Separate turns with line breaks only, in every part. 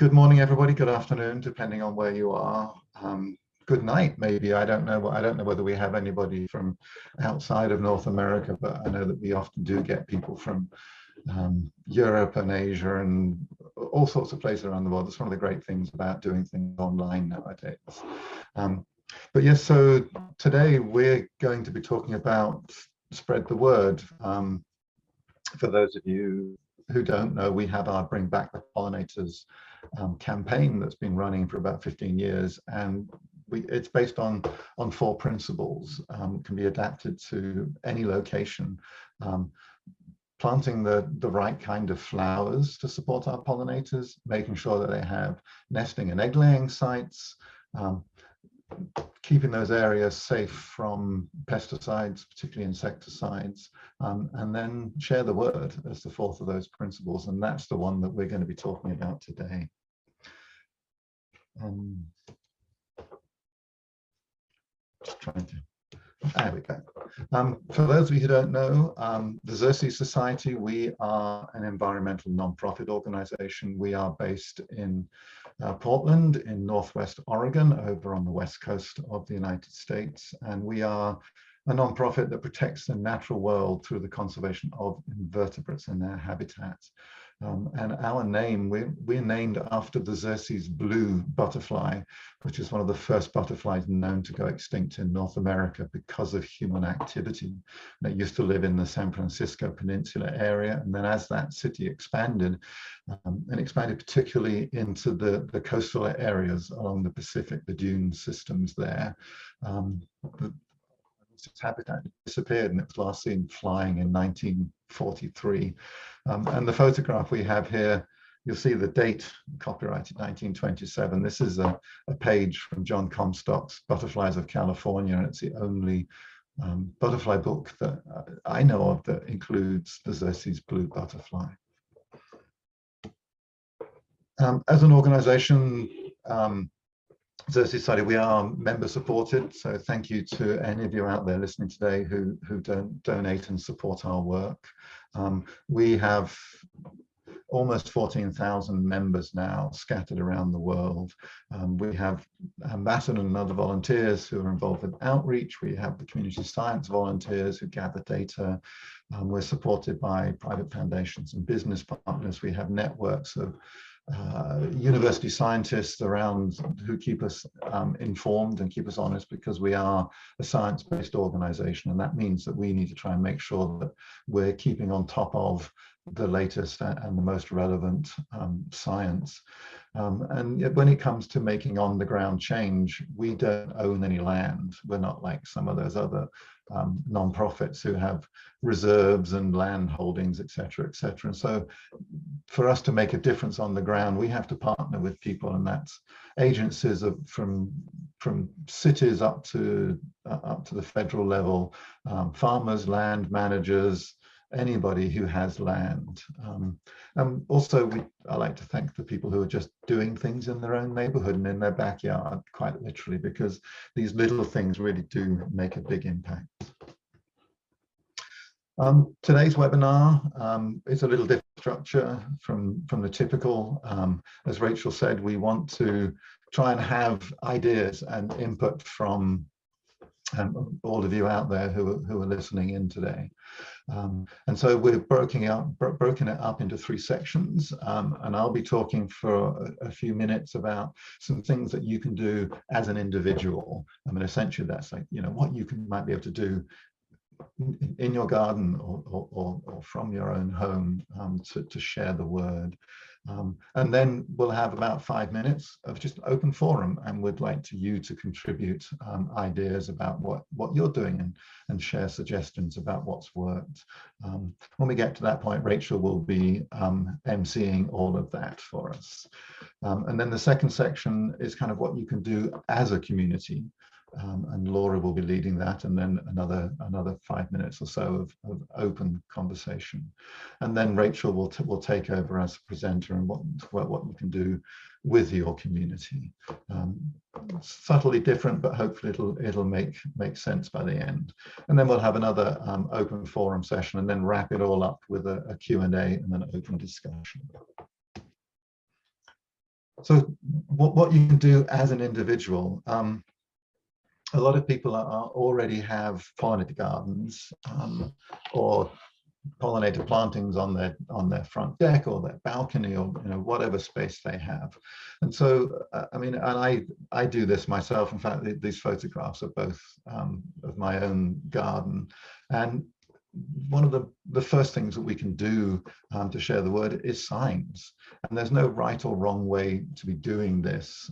Good morning, everybody. Good afternoon, depending on where you are. Good night, maybe. I don't know whether we have anybody from outside of North America, but I know that we often do get people from Europe and Asia and all sorts of places around the world. That's one of the great things about doing things online nowadays. But yes, so today we're going to be talking about spread the word. For those of you who don't know, we have our Bring Back the Pollinators campaign that's been running for about 15 years, and it's based on 4 principles. Can be adapted to any location. Planting the right kind of flowers to support our pollinators, making sure that they have nesting and egg laying sites, keeping those areas safe from pesticides, particularly insecticides, and then share the word as the 4th of those principles, and that's the one that we're going to be talking about today. Just trying to, there we go. For those of you who don't know, the Xerces Society, we are an environmental non-profit organization. We are based in Portland in Northwest Oregon, over on the west coast of the United States. And we are a non-profit that protects the natural world through the conservation of invertebrates and their habitats. And our name, we're named after the Xerces blue butterfly, which is one of the first butterflies known to go extinct in North America because of human activity. It used to live in the San Francisco Peninsula area, and then as that city expanded, and expanded particularly into the coastal areas along the Pacific, the dune systems there, its habitat disappeared, and it was last seen flying in 1943. And the photograph we have here, you'll see the date, copyrighted 1927. This is a page from John Comstock's Butterflies of California, and it's the only butterfly book that I know of that includes the Xerces blue butterfly. As an organization, Xerces Society, we are member supported, so thank you to any of you out there listening today who donate and support our work. We have almost 14,000 members now scattered around the world. We have ambassadors and other volunteers who are involved with outreach. We have the community science volunteers who gather data. We're supported by private foundations and business partners. We have networks of university scientists around who keep us informed and keep us honest, because we are a science-based organization, and that means that we need to try and make sure that we're keeping on top of the latest and the most relevant science. And when it comes to making on-the-ground change, we don't own any land. We're not like some of those other non-profits who have reserves and land holdings, etc., etc. And so for us to make a difference on the ground, we have to partner with people, and that's agencies from cities up to the federal level, farmers, land managers, anybody who has land. And also, I like to thank the people who are just doing things in their own neighborhood and in their backyard, quite literally, because these little things really do make a big impact. Today's webinar is a little different structure from the typical. As Rachel said, we want to try and have ideas and input from all of you out there who are listening in today. And so we've broken it up into 3 sections, and I'll be talking for a few minutes about some things that you can do as an individual. I mean, essentially that's like, what you might be able to do in your garden or from your own home to share the word. And then we'll have about 5 minutes of just open forum, and we'd like you to contribute ideas about what you're doing and share suggestions about what's worked. When we get to that point, Rachel will be emceeing all of that for us. And then the second section is kind of what you can do as a community. And Laura will be leading that, and then another 5 minutes or so of open conversation. And then Rachel will take over as a presenter and what you can do with your community. Subtly different, but hopefully it'll make sense by the end. And then we'll have another open forum session, and then wrap it all up with a Q&A and an open discussion. So what you can do as an individual, a lot of people already have pollinator gardens or pollinator plantings on their front deck or their balcony, or whatever space they have. And so I mean, and I do this myself. In fact, these photographs are both of my own garden. And one of the first things that we can do to share the word is signs. And there's no right or wrong way to be doing this.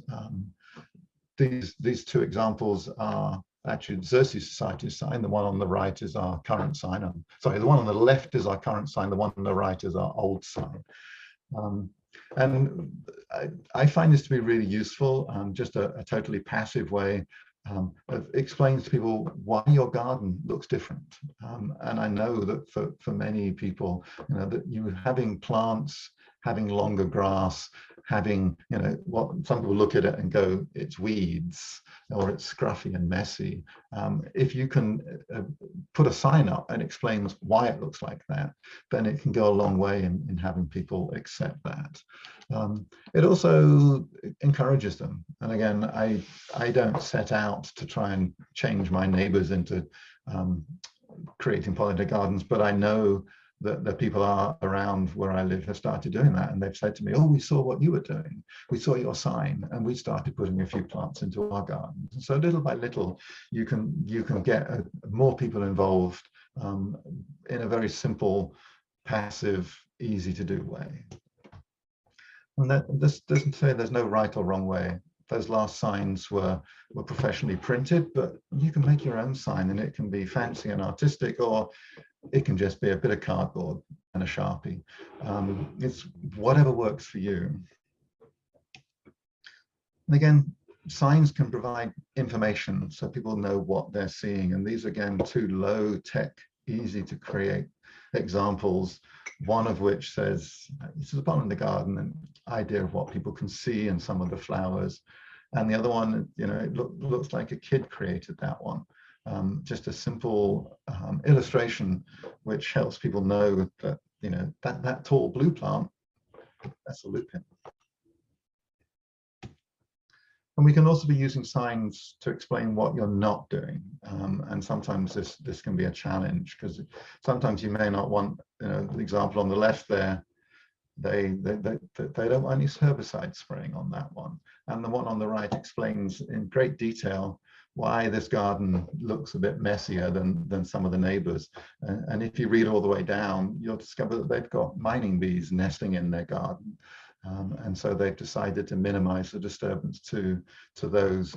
These two examples are actually Xerces Society sign. The one on the right is our current sign. Sorry, the one on the left is our current sign. The one on the right is our old sign. And I find this to be really useful, just a totally passive way of explaining to people why your garden looks different. And I know that for many people, that you having plants, having longer grass, having, what some people look at it and go, it's weeds or it's scruffy and messy. If you can put a sign up and explains why it looks like that, then it can go a long way in having people accept that. It also encourages them. And again, I don't set out to try and change my neighbors into creating pollinator gardens, but I know that the people are around where I live have started doing that, and they've said to me, "Oh, we saw what you were doing. We saw your sign, and we started putting a few plants into our gardens." And so little by little, you can get more people involved in a very simple, passive, easy to do way. And this doesn't say there's no right or wrong way. Those last signs were professionally printed, but you can make your own sign, and it can be fancy and artistic, or it can just be a bit of cardboard and a Sharpie. It's whatever works for you. And again, signs can provide information so people know what they're seeing. And these, again, two low tech, easy to create examples, one of which says, this is a pond in the garden, an idea of what people can see and some of the flowers. And the other one, it looks like a kid created that one. Just a simple illustration which helps people know that, that tall blue plant, that's a lupin. And we can also be using signs to explain what you're not doing. And sometimes this can be a challenge, because sometimes you may not want, the example on the left there, they don't want any herbicide spraying on that one. And the one on the right explains in great detail why this garden looks a bit messier than some of the neighbors. And if you read all the way down, you'll discover that they've got mining bees nesting in their garden. And so they've decided to minimize the disturbance to those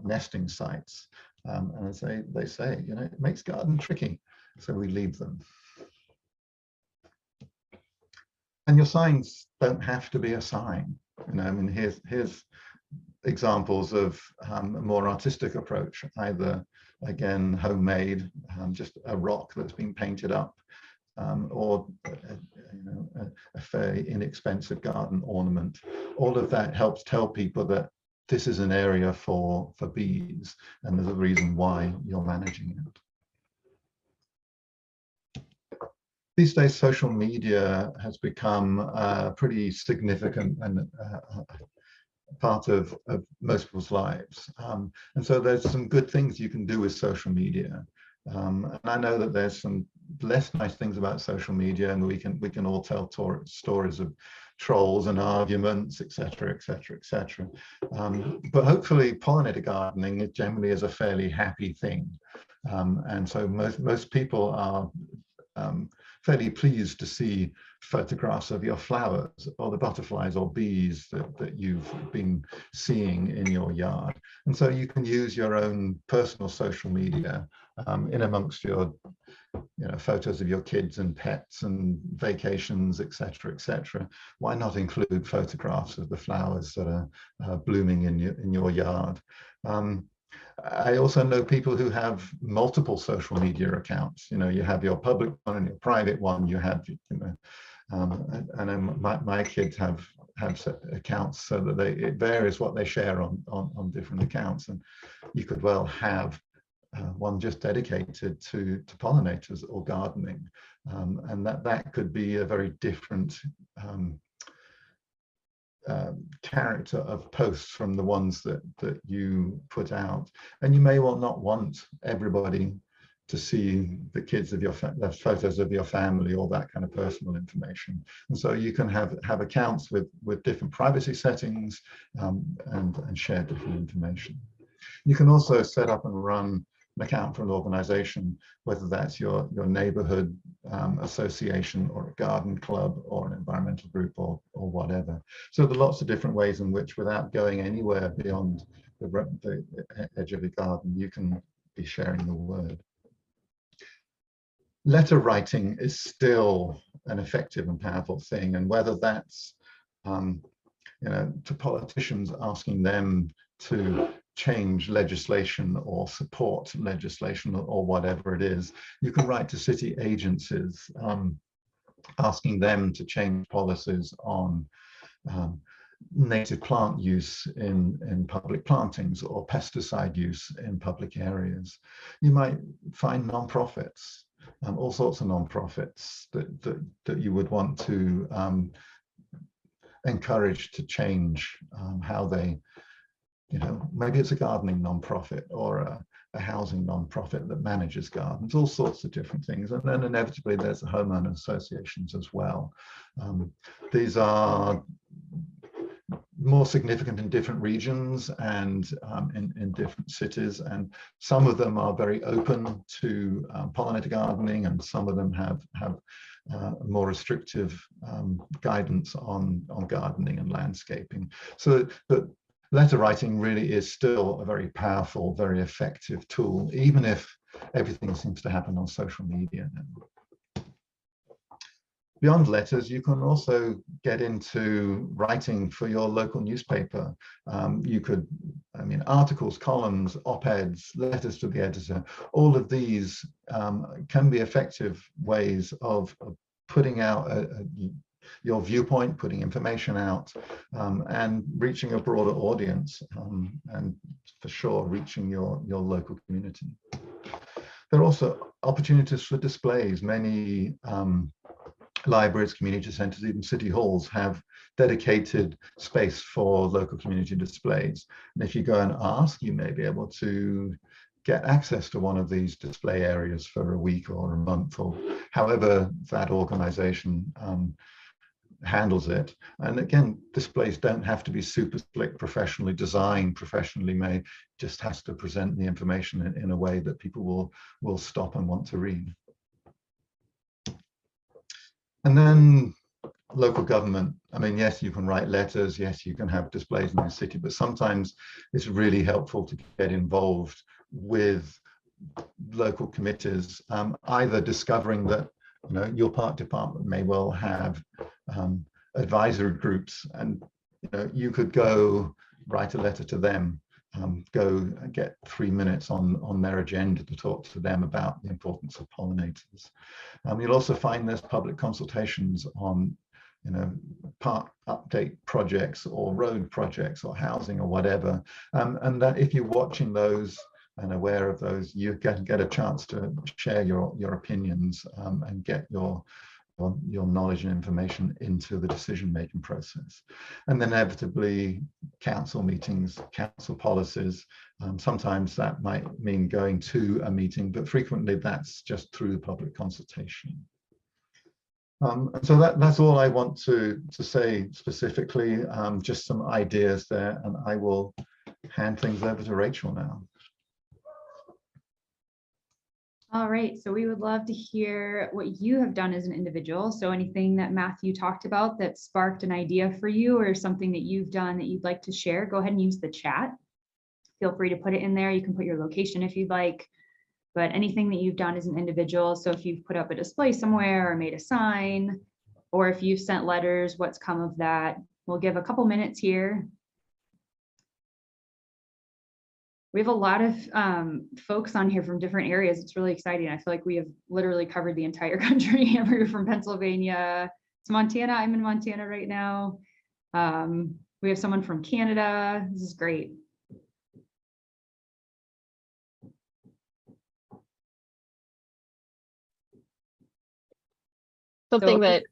nesting sites. And as they say, it makes garden tricky, so we leave them. And your signs don't have to be a sign. I mean, here's examples of a more artistic approach, either, again, homemade, just a rock that's been painted up, or a fairly inexpensive garden ornament. All of that helps tell people that this is an area for bees, and there's a reason why you're managing it. These days, social media has become a pretty significant and part of most people's lives. And so there's some good things you can do with social media. And I know that there's some less nice things about social media, and we can all tell stories of trolls and arguments, etc., etc., etc. But hopefully pollinator gardening generally is a fairly happy thing. And so most people are fairly pleased to see photographs of your flowers or the butterflies or bees that you've been seeing in your yard. And so you can use your own personal social media in amongst your photos of your kids and pets and vacations, etc., etc. Why not include photographs of the flowers that are blooming in your yard? I also know people who have multiple social media accounts. You have your public one and your private one. You have, and then my kids have accounts so that it varies what they share on different accounts. And you could well have one just dedicated to pollinators or gardening, and that could be a very different character of posts from the ones that you put out, and you may well not want everybody to see the kids of the photos of your family, or that kind of personal information. And so you can have accounts with different privacy settings, and share different information. You can also set up and run an account for an organization, whether that's your neighborhood association, or a garden club, or an environmental group, or whatever. So there are lots of different ways in which, without going anywhere beyond the edge of the garden, you can be sharing the word. Letter writing is still an effective and powerful thing, and whether that's to politicians, asking them to change legislation or support legislation, or whatever it is, you can write to city agencies asking them to change policies on native plant use in public plantings, or pesticide use in public areas. You might find non-profits, all sorts of non-profits that you would want to encourage to change how they, maybe it's a gardening non-profit, or a housing non-profit that manages gardens, all sorts of different things. And then inevitably there's the homeowner associations as well. These are more significant in different regions and in different cities, and some of them are very open to pollinator gardening, and some of them have more restrictive guidance on gardening and landscaping. So that letter writing really is still a very powerful, very effective tool, even if everything seems to happen on social media now. Beyond letters, you can also get into writing for your local newspaper. You could, articles, columns, op-eds, letters to the editor, all of these can be effective ways of putting out your viewpoint, putting information out, and reaching a broader audience, and for sure reaching your local community. There are also opportunities for displays. Many libraries, community centres, even city halls have dedicated space for local community displays. And if you go and ask, you may be able to get access to one of these display areas for a week or a month, or however that organisation handles it. And again, displays don't have to be super slick, professionally designed, professionally made, just has to present the information in a way that people will stop and want to read. And then local government. Yes, you can write letters, yes, you can have displays in the city, but sometimes it's really helpful to get involved with local committees, either discovering that your park department may well have advisory groups, and you could go write a letter to them, go get 3 minutes on their agenda to talk to them about the importance of pollinators. You'll also find there's public consultations on park update projects, or road projects, or housing, or whatever, and that if you're watching those and aware of those, you can get a chance to share your opinions, and get your knowledge and information into the decision-making process. And then inevitably, council meetings, council policies, sometimes that might mean going to a meeting, but frequently that's just through the public consultation. So that's all I want to say specifically, just some ideas there, and I will hand things over to Rachel now.
All right, so we would love to hear what you have done as an individual. So anything that Matthew talked about that sparked an idea for you, or something that you've done that you'd like to share, go ahead and use the chat. Feel free to put it in there. You can put your location if you'd like, but anything that you've done as an individual. So if you've put up a display somewhere, or made a sign, or if you've sent letters, what's come of that. We'll give a couple minutes here. We have a lot of folks on here from different areas. It's really exciting. I feel like we have literally covered the entire country. Everywhere from Pennsylvania to Montana. I'm in Montana right now. We have someone from Canada. This is great.
Something that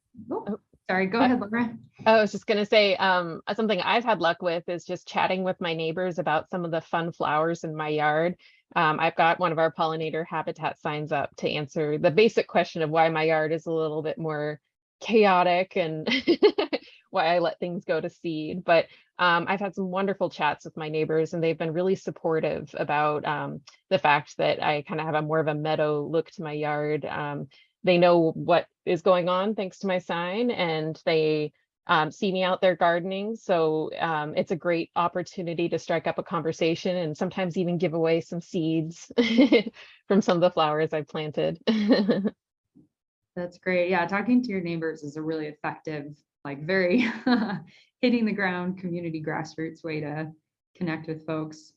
Sorry, go ahead, Laura.
I was just going to say something I've had luck with is just chatting with my neighbors about some of the fun flowers in my yard. I've got one of our pollinator habitat signs up to answer the basic question of why my yard is a little bit more chaotic and why I let things go to seed. But I've had some wonderful chats with my neighbors, and they've been really supportive about the fact that I kind of have a more of a meadow look to my yard. They know what is going on thanks to my sign, and they see me out there gardening. So it's a great opportunity to strike up a conversation and sometimes even give away some seeds from some of the flowers I planted.
That's great. Yeah, talking to your neighbors is a really effective, like very hitting the ground community grassroots way to connect with folks.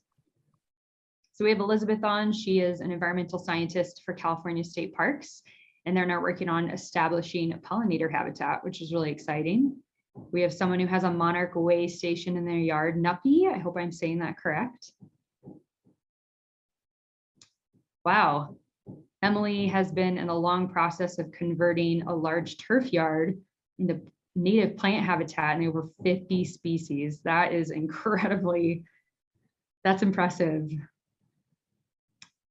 So we have Elizabeth on. She is an environmental scientist for California State Parks, and they're now working on establishing pollinator habitat, which is really exciting. We have someone who has a monarch way station in their yard, Nuppy. I hope I'm saying that correct. Wow. Emily has been in a long process of converting a large turf yard into native plant habitat and over 50 species. That is incredibly, that's impressive.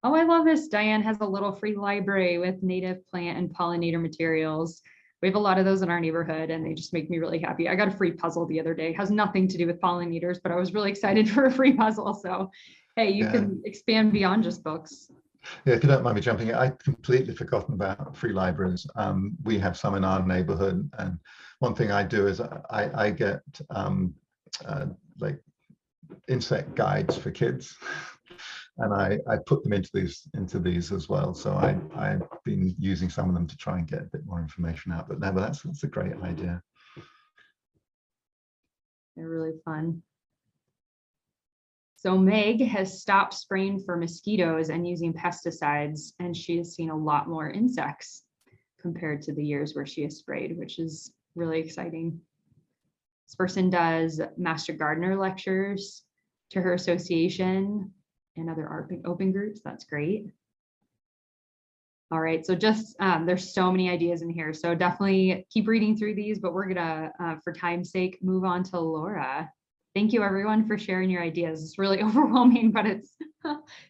Oh, I love this. Diane has a little free library with native plant and pollinator materials. We have a lot of those in our neighborhood, and they just make me really happy. I got a free puzzle the other day. It has nothing to do with pollinators, but I was really excited for a free puzzle. So, hey, you can expand beyond just books.
Yeah, if you don't mind me jumping in, I'd completely forgotten about free libraries. We have some in our neighborhood, and one thing I do is I get like insect guides for kids. And I put them into these as well. So I've been using some of them to try and get a bit more information out. But no, but that's a great idea.
They're really fun. So Meg has stopped spraying for mosquitoes and using pesticides, and she has seen a lot more insects compared to the years where she has sprayed, which is really exciting. This person does Master Gardener lectures to her association and other open groups. That's great. All right, so just there's so many ideas in here, so definitely keep reading through these, but we're gonna, for time's sake, move on to Laura. Thank you everyone for sharing your ideas. It's really overwhelming, but it's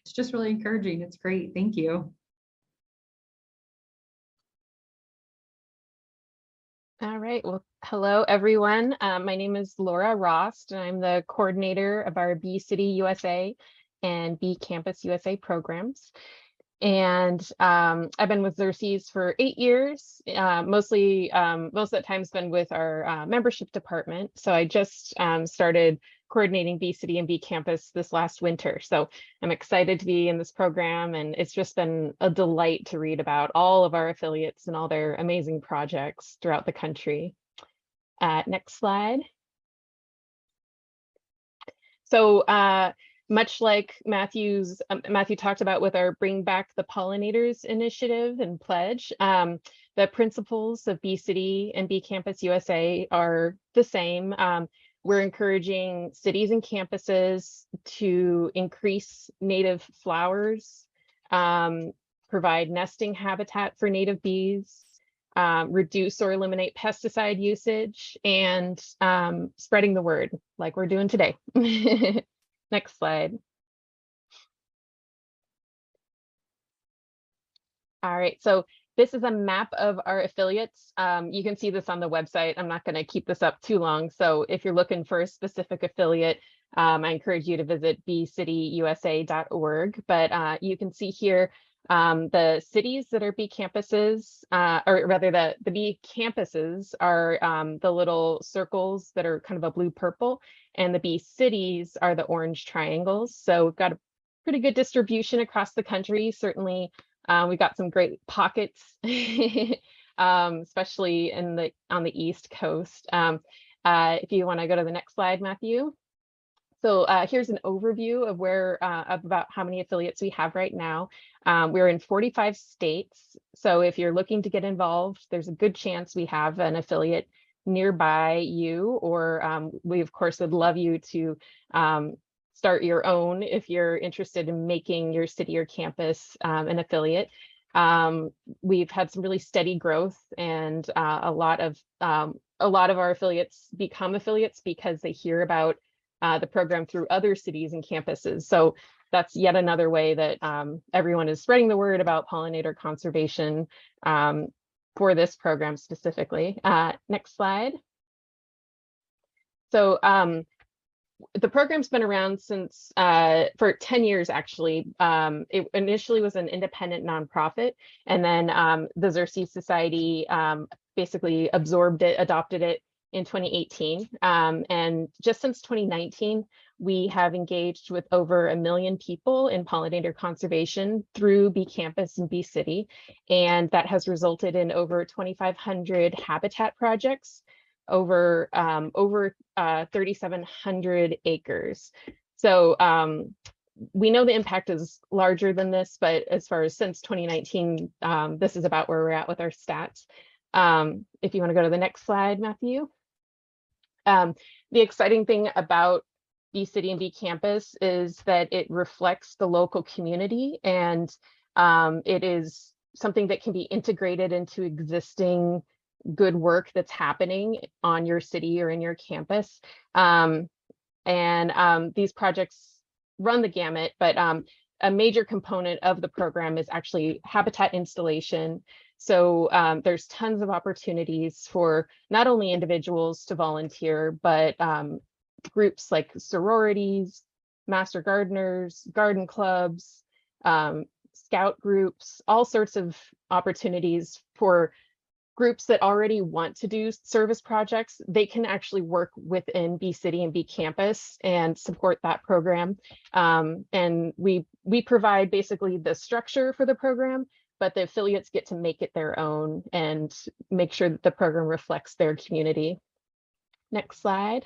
just really encouraging. It's great. Thank you.
All right, well, hello everyone. My name is Laura Rost, and I'm the coordinator of our Bee City USA and Bee Campus USA programs. And I've been with Xerces for 8 years, most of that time spent with our membership department. So I just started coordinating Bee City and Bee Campus this last winter. So I'm excited to be in this program, and it's just been a delight to read about all of our affiliates and all their amazing projects throughout the country. Next slide. So much like Matthew talked about with our Bring Back the Pollinators initiative and pledge, the principles of Bee City and Bee Campus USA are the same. We're encouraging cities and campuses to increase native flowers, provide nesting habitat for native bees, reduce or eliminate pesticide usage, and spreading the word like we're doing today. Next slide. All right, so this is a map of our affiliates. You can see this on the website. I'm not going to keep this up too long. So if you're looking for a specific affiliate, I encourage you to visit beecityusa.org. But you can see here the cities that are bee campuses, or rather the bee campuses are the little circles that are kind of a blue-purple, and the bee cities are the orange triangles. So we've got a pretty good distribution across the country. Certainly, we've got some great pockets, especially on the East Coast. If you want to go to the next slide, Matthew. So here's an overview of about how many affiliates we have right now. We're in 45 states. So if you're looking to get involved, there's a good chance we have an affiliate nearby you, or we of course would love you to start your own if you're interested in making your city or campus an affiliate. We've had some really steady growth and a lot of a lot of our affiliates become affiliates because they hear about the program through other cities and campuses. So that's yet another way that everyone is spreading the word about pollinator conservation for this program specifically. Next slide. So the program's been around since for 10 years, actually. It initially was an independent nonprofit, and then the Xerces Society basically absorbed it, adopted it in 2018. And just since 2019, we have engaged with over 1 million people in pollinator conservation through Bee Campus and Bee City. And that has resulted in over 2,500 habitat projects, over 3,700 acres. So we know the impact is larger than this, but as far as since 2019, this is about where we're at with our stats. If you want to go to the next slide, Matthew. The exciting thing about Bee City and Bee Campus is that it reflects the local community, and it is something that can be integrated into existing good work that's happening on your city or in your campus. These projects run the gamut, but a major component of the program is actually habitat installation. So there's tons of opportunities for not only individuals to volunteer, but groups like sororities, master gardeners, garden clubs, scout groups, all sorts of opportunities for groups that already want to do service projects. They can actually work within Bee City and Bee Campus and support that program. And we provide basically the structure for the program, but the affiliates get to make it their own and make sure that the program reflects their community. Next slide.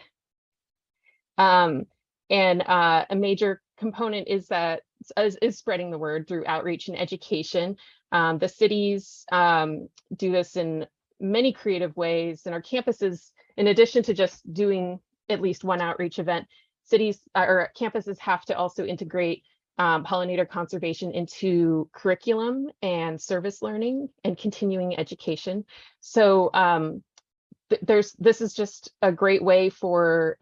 A major component is that is spreading the word through outreach and education. The cities do this in many creative ways, and our campuses, in addition to just doing at least one outreach event, cities or campuses have to also integrate pollinator conservation into curriculum and service learning and continuing education. So this is just a great way for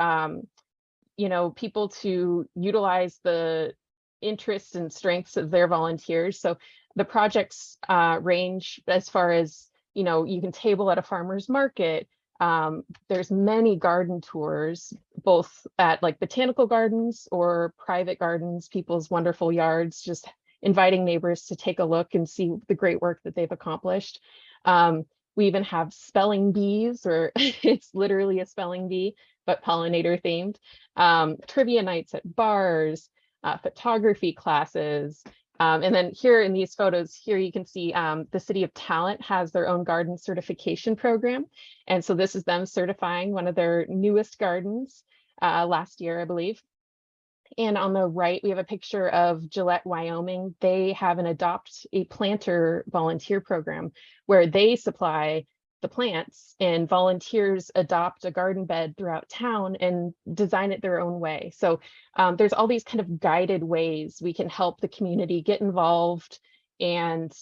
people to utilize the interests and strengths of their volunteers. So the projects range as far as, you can table at a farmer's market. There's many garden tours, both at like botanical gardens or private gardens, people's wonderful yards, just inviting neighbors to take a look and see the great work that they've accomplished. We even have spelling bees, or it's literally a spelling bee, but pollinator themed. Trivia nights at bars, photography classes. And then here in these photos here, you can see the City of Talent has their own garden certification program. And so this is them certifying one of their newest gardens last year, I believe. And on the right, we have a picture of Gillette, Wyoming. They have an Adopt a Planter volunteer program where they supply the plants and volunteers adopt a garden bed throughout town and design it their own way. So there's all these kind of guided ways we can help the community get involved and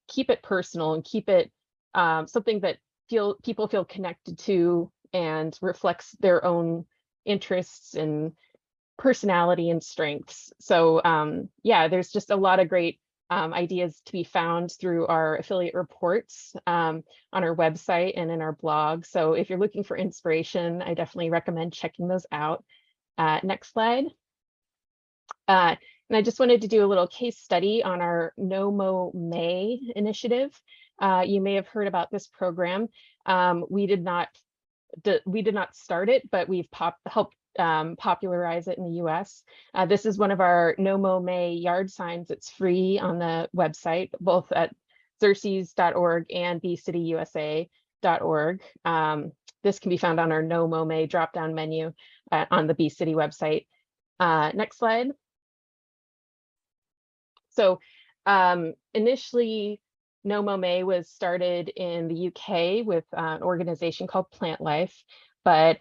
keep it personal and keep it something that people feel connected to and reflects their own interests and personality and strengths. So yeah, there's just a lot of great ideas to be found through our affiliate reports on our website and in our blog. So if you're looking for inspiration, I definitely recommend checking those out. Next slide. And I just wanted to do a little case study on our No Mow May initiative. You may have heard about this program. We did not start it, but we've helped popularize it in the US. This is one of our No Mow May yard signs. It's free on the website, both at xerces.org and bcityusa.org. This can be found on our No Mow May drop-down menu on the Bee City website. Next slide. So initially, No Mow May was started in the UK with an organization called Plant Life, but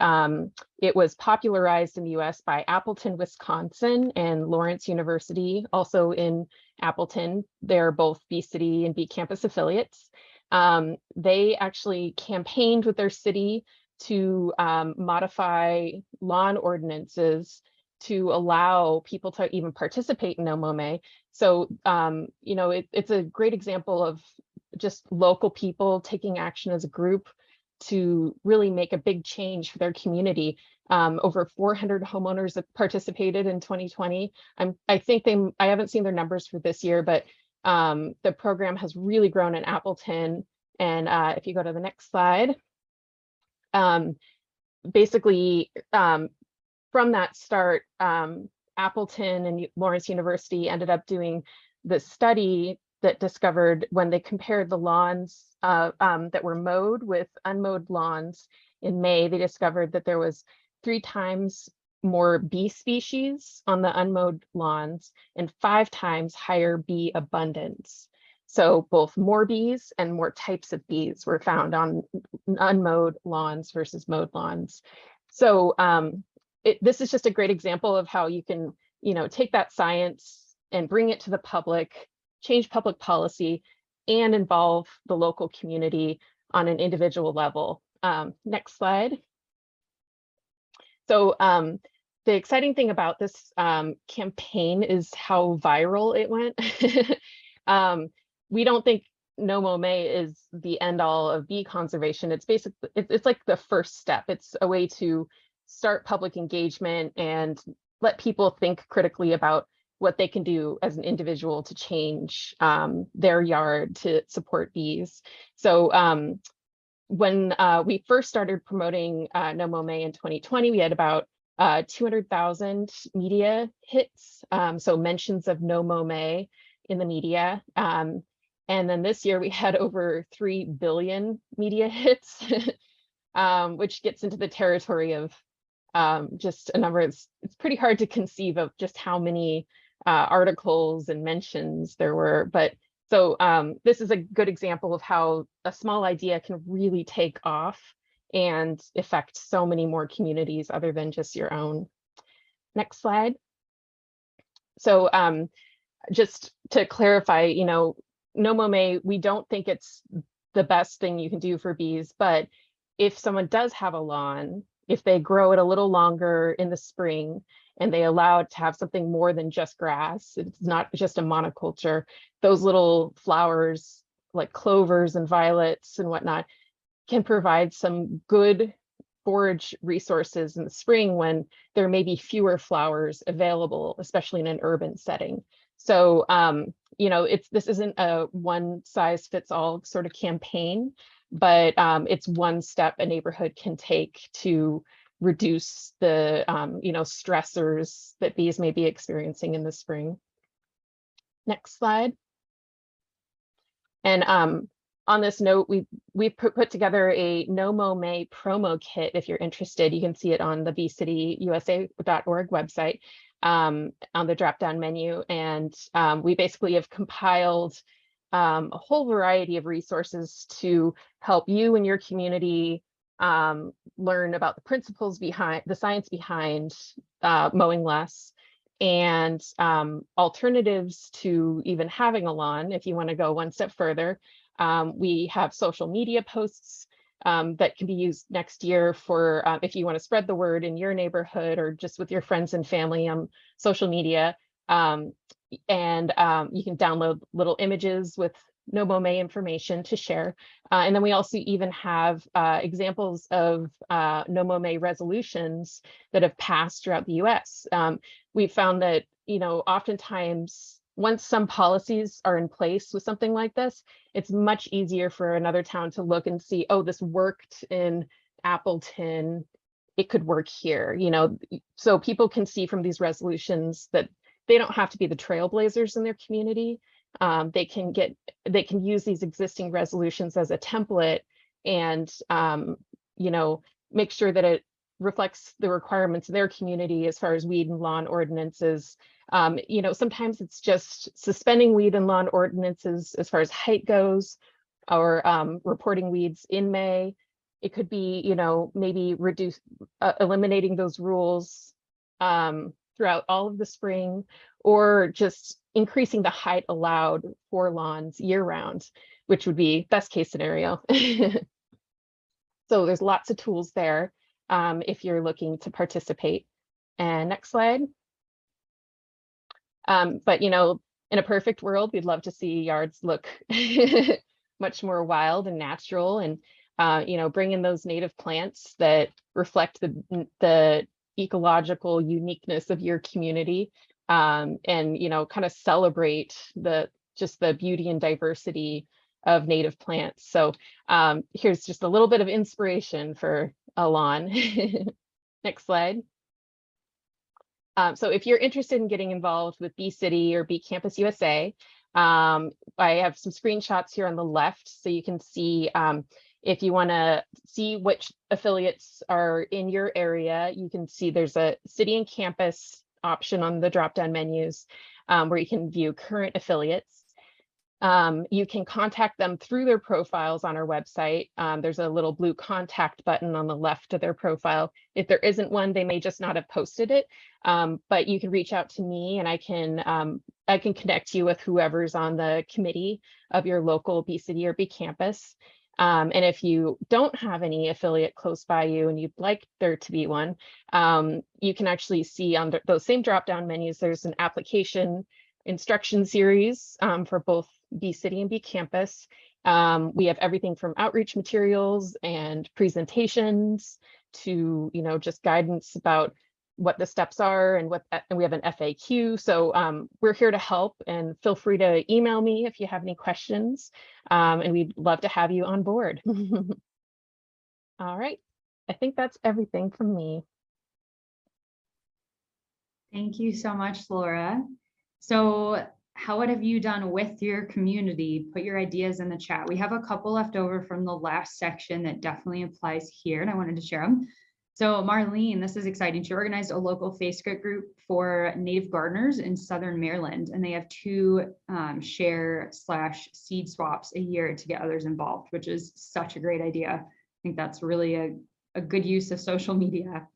it was popularized in the US by Appleton, Wisconsin, and Lawrence University, also in Appleton. They're both Bee City and Bee Campus affiliates. They actually campaigned with their city to modify lawn ordinances to allow people to even participate in No Mow May. So, you know, it's a great example of just local people taking action as a group to really make a big change for their community. Over 400 homeowners have participated in 2020. I think I haven't seen their numbers for this year, but the program has really grown in Appleton. And if you go to the next slide, basically from that start, Appleton and Lawrence University ended up doing the study that discovered when they compared the lawns that were mowed with unmowed lawns in May, they discovered that there was 3 times more bee species on the unmowed lawns and 5 times higher bee abundance. So both more bees and more types of bees were found on unmowed lawns versus mowed lawns. So this is just a great example of how you can, you know, take that science and bring it to the public, change public policy, and involve the local community on an individual level. Next slide. So the exciting thing about this campaign is how viral it went. We don't think No Mow May is the end all of bee conservation. It's basically, it's like the first step. It's a way to start public engagement and let people think critically about what they can do as an individual to change their yard to support bees. So when we first started promoting No Mow May in 2020, we had about 200,000 media hits, so mentions of No Mow May in the media. And then this year we had over 3 billion media hits, which gets into the territory of just a number. It's pretty hard to conceive of just how many articles and mentions there were. But so this is a good example of how a small idea can really take off and affect so many more communities other than just your own. Next slide. So just to clarify, you know, No Mow May, we don't think it's the best thing you can do for bees, but if someone does have a lawn, if they grow it a little longer in the spring and they allow it to have something more than just grass, it's not just a monoculture, those little flowers like clovers and violets and whatnot can provide some good forage resources in the spring when there may be fewer flowers available, especially in an urban setting. So, you know, this isn't a one size fits all sort of campaign, but it's one step a neighborhood can take to reduce the, you know, stressors that bees may be experiencing in the spring. Next slide. And on this note, we've put together a No Mow May promo kit. If you're interested, you can see it on the bcityusa.org website on the drop-down menu. And we basically have compiled a whole variety of resources to help you and your community learn about the principles behind the science behind mowing less, and alternatives to even having a lawn if you want to go one step further. We have social media posts that can be used next year for if you want to spread the word in your neighborhood or just with your friends and family on social media. And you can download little images with No Mow May information to share. And then we also even have examples of No Mow May resolutions that have passed throughout the US. We found that, you know, oftentimes once some policies are in place with something like this, it's much easier for another town to look and see, oh, this worked in Appleton, it could work here, you know. So people can see from these resolutions that they don't have to be the trailblazers in their community. They can use these existing resolutions as a template and, you know, make sure that it reflects the requirements of their community as far as weed and lawn ordinances. You know, sometimes it's just suspending weed and lawn ordinances as far as height goes, or reporting weeds in May. It could be, you know, maybe eliminating those rules throughout all of the spring, or just increasing the height allowed for lawns year round. which would be best case scenario. So there's lots of tools there if you're looking to participate. And next slide. But in a perfect world, we'd love to see yards look much more wild and natural, and bring in those native plants that reflect the ecological uniqueness of your community, and kind of celebrate the beauty and diversity of native plants. So here's just a little bit of inspiration for a lawn. Next slide. So if you're interested in getting involved with Bee City or Bee Campus USA, I have some screenshots here on the left, so you can see if you want to see which affiliates are in your area. You can see there's a city and campus option on the drop-down menus where you can view current affiliates. You can contact them through their profiles on our website. There's a little blue contact button on the left of their profile. If there isn't one, they may just not have posted it, but you can reach out to me, and I can connect you with whoever's on the committee of your local Bee City or Bee Campus. And if you don't have any affiliate close by you and you'd like there to be one, you can actually see on those same drop-down menus, there's an application instruction series for both Bee City and Bee Campus. We have everything from outreach materials and presentations to just guidance about what the steps are and we have an FAQ. So we're here to help, and feel free to email me if you have any questions, and we'd love to have you on board. All right, I think that's everything from me.
Thank you so much, Laura. So what have you done with your community? Put your ideas in the chat. We have a couple left over from the last section that definitely applies here, and I wanted to share them. So Marlene, this is exciting. She organized a local Facebook group for native gardeners in Southern Maryland, and they have 2 share/seed swaps a year to get others involved, which is such a great idea. I think that's really a good use of social media.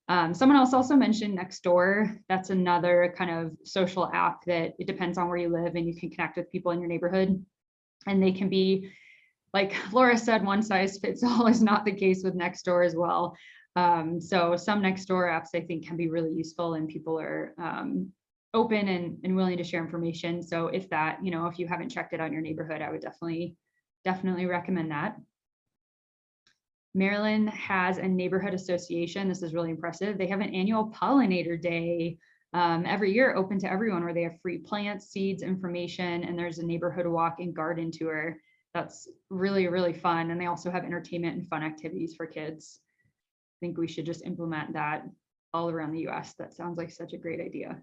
Someone else also mentioned Nextdoor. That's another kind of social app that it depends on where you live, and you can connect with people in your neighborhood, and they can be, like Laura said, one size fits all is not the case with Nextdoor as well. So some Nextdoor apps I think can be really useful, and people are open and willing to share information. So if you haven't checked it out in your neighborhood, I would definitely recommend that. Maryland has a neighborhood association. This is really impressive. They have an annual Pollinator Day every year, open to everyone, where they have free plants, seeds, information, and there's a neighborhood walk and garden tour. That's really, really fun. And they also have entertainment and fun activities for kids. I think we should just implement that all around the US. That sounds like such a great idea.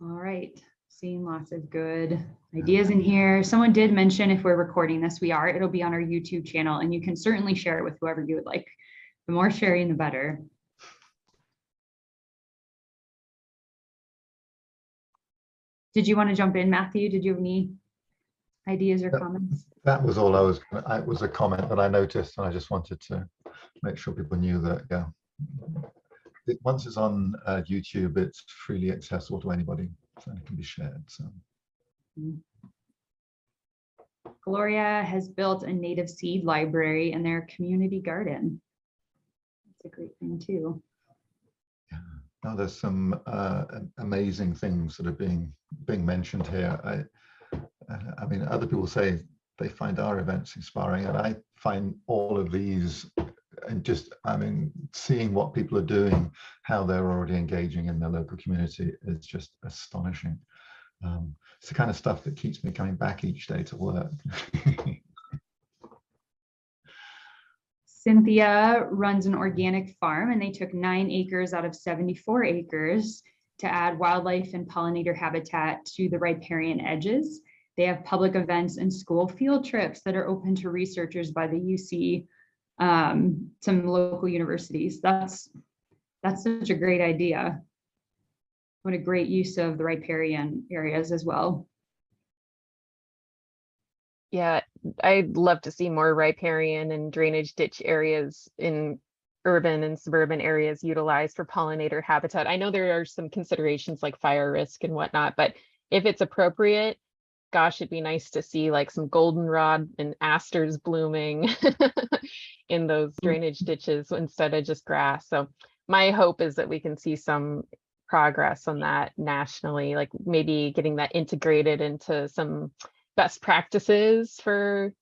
All right, seeing lots of good ideas in here. Someone did mention if we're recording this, we are. It'll be on our YouTube channel, and you can certainly share it with whoever you would like. The more sharing, the better. Did you want to jump in, Matthew? Did you have any ideas or comments?
That was all it was a comment that I noticed, and I just wanted to make sure people knew that, yeah. Once it's on YouTube, it's freely accessible to anybody, so it can be shared. So.
Gloria has built a native seed library in their community garden. That's a great thing too.
Yeah. Now there's some amazing things that are being mentioned here. I mean, other people say they find our events inspiring, and I find all of these, and just, I mean, seeing what people are doing, how they're already engaging in their local community is just astonishing. It's the kind of stuff that keeps me coming back each day to work.
Cynthia runs an organic farm, and they took 9 acres out of 74 acres to add wildlife and pollinator habitat to the riparian edges. They have public events and school field trips that are open to researchers by the UC, some local universities. That's such a great idea. What a great use of the riparian areas as well.
Yeah, I'd love to see more riparian and drainage ditch areas in urban and suburban areas utilized for pollinator habitat. I know there are some considerations like fire risk and whatnot, but if it's appropriate, gosh, it'd be nice to see like some goldenrod and asters blooming in those drainage ditches instead of just grass. So my hope is that we can see some progress on that nationally, like maybe getting that integrated into some best practices for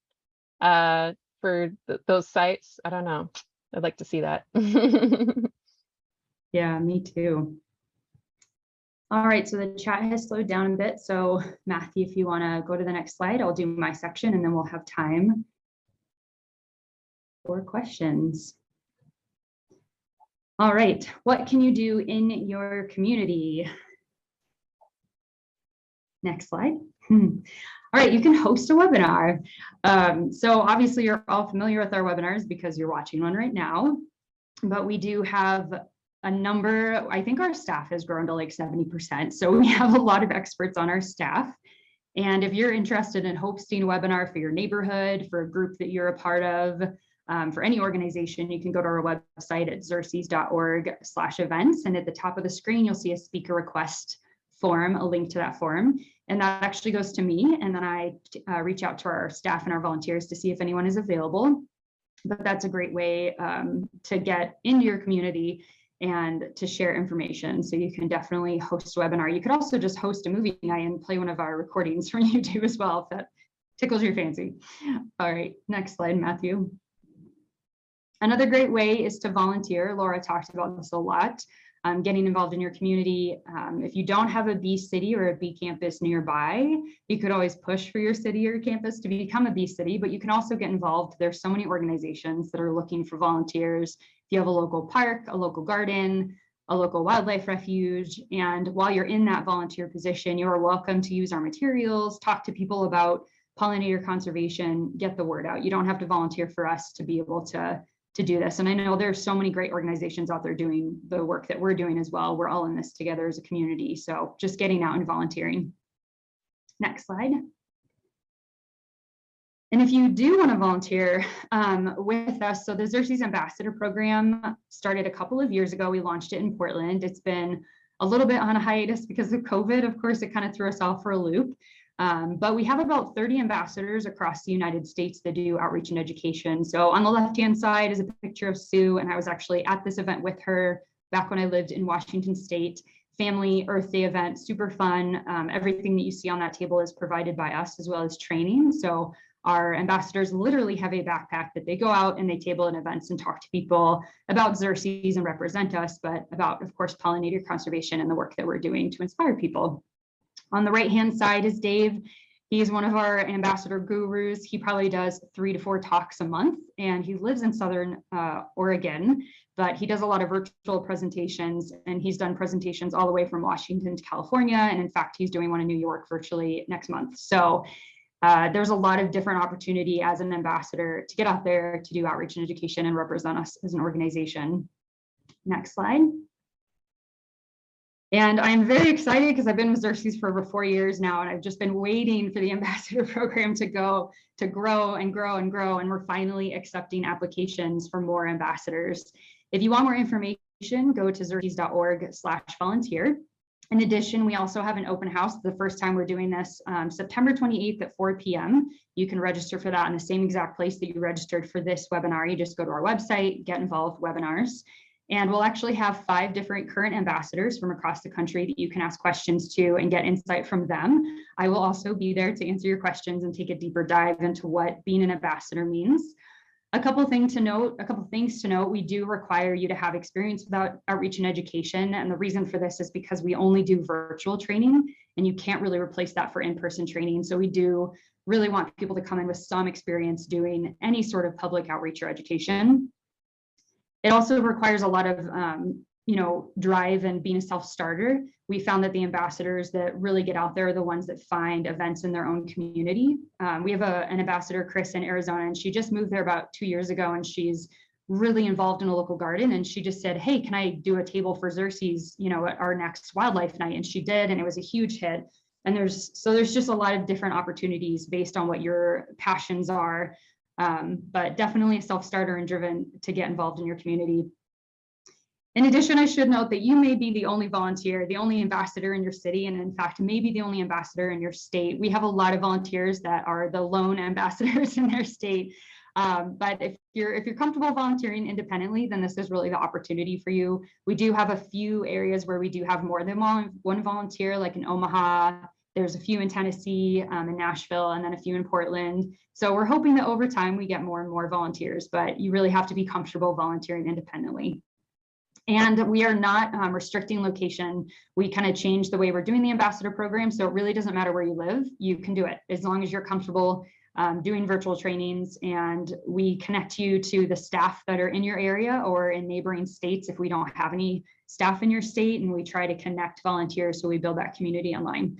those sites. I don't know. I'd like to see that.
Yeah, me too. All right, so the chat has slowed down a bit. So Matthew, if you want to go to the next slide, I'll do my section and then we'll have time for questions. All right, what can you do in your community? Next slide. All right, you can host a webinar. So obviously you're all familiar with our webinars because you're watching one right now, but we do have a number. I think our staff has grown to like 70%. So we have a lot of experts on our staff. And if you're interested in hosting a webinar for your neighborhood, for a group that you're a part of, for any organization, you can go to our website at xerces.org/events. And at the top of the screen, you'll see a speaker request form, a link to that form. And that actually goes to me. And then I reach out to our staff and our volunteers to see if anyone is available. But that's a great way to get into your community and to share information. So you can definitely host a webinar. You could also just host a movie night and play one of our recordings from YouTube as well, if that tickles your fancy. All right, next slide, Matthew. Another great way is to volunteer. Laura talked about this a lot. Getting involved in your community. If you don't have a bee city or a bee campus nearby, you could always push for your city or campus to become a bee city, but you can also get involved. There's so many organizations that are looking for volunteers. If you have a local park, a local garden, a local wildlife refuge, and while you're in that volunteer position, you are welcome to use our materials, talk to people about pollinator conservation, get the word out. You don't have to volunteer for us to be able to do this. And I know there's so many great organizations out there doing the work that we're doing as well. We're all in this together as a community. So just getting out and volunteering. Next slide. And if you do want to volunteer with us, so the Xerces Ambassador Program started a couple of years ago. We launched it in Portland. It's been a little bit on a hiatus because of COVID. Of course, it kind of threw us all for a loop. But we have about 30 ambassadors across the United States that do outreach and education. So on the left-hand side is a picture of Sue, and I was actually at this event with her back when I lived in Washington State. Family Earth Day event, super fun. Everything that you see on that table is provided by us as well as training. So our ambassadors literally have a backpack that they go out and they table in events and talk to people about Xerces and represent us, but about, of course, pollinator conservation and the work that we're doing to inspire people. On the right-hand side is Dave. He's one of our ambassador gurus. He probably does 3 to 4 talks a month, and he lives in Southern Oregon, but he does a lot of virtual presentations, and he's done presentations all the way from Washington to California. And in fact, he's doing one in New York virtually next month. So there's a lot of different opportunity as an ambassador to get out there to do outreach and education and represent us as an organization. Next slide. And I'm very excited because I've been with Xerces for over 4 years now, and I've just been waiting for the ambassador program to grow and grow and grow. And we're finally accepting applications for more ambassadors. If you want more information, go to xerces.org/volunteer. In addition, we also have an open house. The first time we're doing this, September 28th at 4 p.m. You can register for that in the same exact place that you registered for this webinar. You just go to our website, get involved webinars. And we'll actually have 5 different current ambassadors from across the country that you can ask questions to and get insight from them. I will also be there to answer your questions and take a deeper dive into what being an ambassador means. A couple things to note, we do require you to have experience with outreach and education. And the reason for this is because we only do virtual training, and you can't really replace that for in-person training. So we do really want people to come in with some experience doing any sort of public outreach or education. It also requires a lot of, drive and being a self-starter. We found that the ambassadors that really get out there are the ones that find events in their own community. We have an ambassador, Chris, in Arizona, and she just moved there about 2 years ago, and she's really involved in a local garden. And she just said, hey, can I do a table for Xerces, at our next wildlife night? And she did, and it was a huge hit. And there's just a lot of different opportunities based on what your passions are. but definitely a self-starter and driven to get involved in your community. In addition, I should note that you may be the only volunteer, the only ambassador in your city, and in fact, maybe the only ambassador in your state. We have a lot of volunteers that are the lone ambassadors in their state. But if you're comfortable volunteering independently, then this is really the opportunity for you. We do have a few areas where we do have more than one volunteer, like in Omaha. There's a few in Tennessee, in Nashville, and then a few in Portland. So we're hoping that over time we get more and more volunteers, but you really have to be comfortable volunteering independently. And we are not restricting location. We kind of changed the way we're doing the ambassador program. So it really doesn't matter where you live, you can do it as long as you're comfortable doing virtual trainings, and we connect you to the staff that are in your area or in neighboring states if we don't have any staff in your state, and we try to connect volunteers so we build that community online.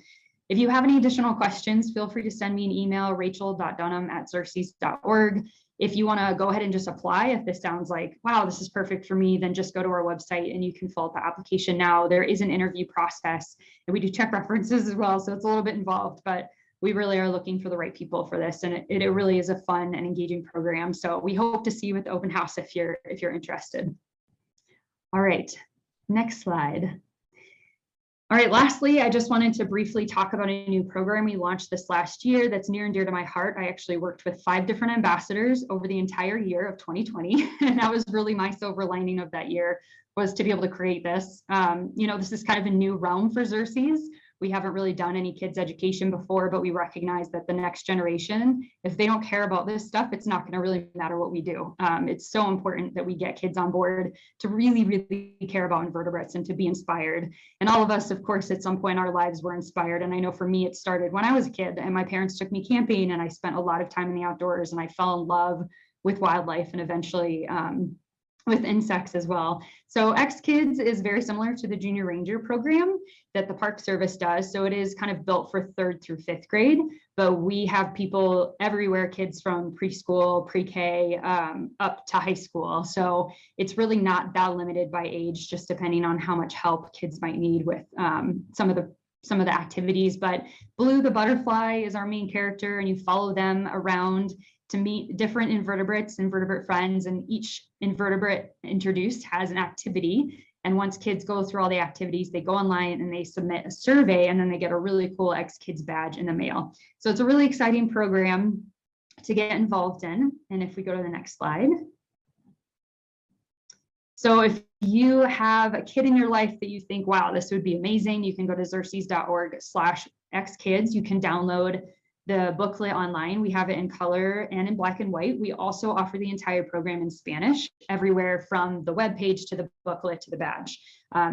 If you have any additional questions, feel free to send me an email, rachel.dunham@xerces.org. If you want to go ahead and just apply, if this sounds like, wow, this is perfect for me, then just go to our website and you can fill out the application now. There is an interview process, and we do check references as well, so it's a little bit involved, but we really are looking for the right people for this, and it really is a fun and engaging program. So we hope to see you at the open house if you're interested. All right, next slide. All right, lastly, I just wanted to briefly talk about a new program we launched this last year that's near and dear to my heart. I actually worked with 5 different ambassadors over the entire year of 2020, and that was really my silver lining of that year, was to be able to create this. This is kind of a new realm for Xerces. We haven't really done any kids education before, but we recognize that the next generation, if they don't care about this stuff, it's not going to really matter what we do. It's so important that we get kids on board to really, really care about invertebrates and to be inspired. And all of us, of course, at some point in our lives were inspired. And I know for me, it started when I was a kid and my parents took me camping, and I spent a lot of time in the outdoors, and I fell in love with wildlife and eventually with insects as well. So X-Kids is very similar to the Junior Ranger program that the Park Service does. So it is kind of built for 3rd through 5th grade, but we have people everywhere, kids from preschool, pre-K, up to high school. So it's really not that limited by age, just depending on how much help kids might need with some of the activities. But Blue the butterfly is our main character, and you follow them around to meet different invertebrate friends, and each invertebrate introduced has an activity. And once kids go through all the activities, they go online and they submit a survey, and then they get a really cool X-Kids badge in the mail. So it's a really exciting program to get involved in. And if we go to the next slide. So if you have a kid in your life that you think, wow, this would be amazing, you can go to xerces.org/xkids. You can download the booklet online. We have it in color and in black and white. We also offer the entire program in Spanish, everywhere from the webpage to the booklet to the badge.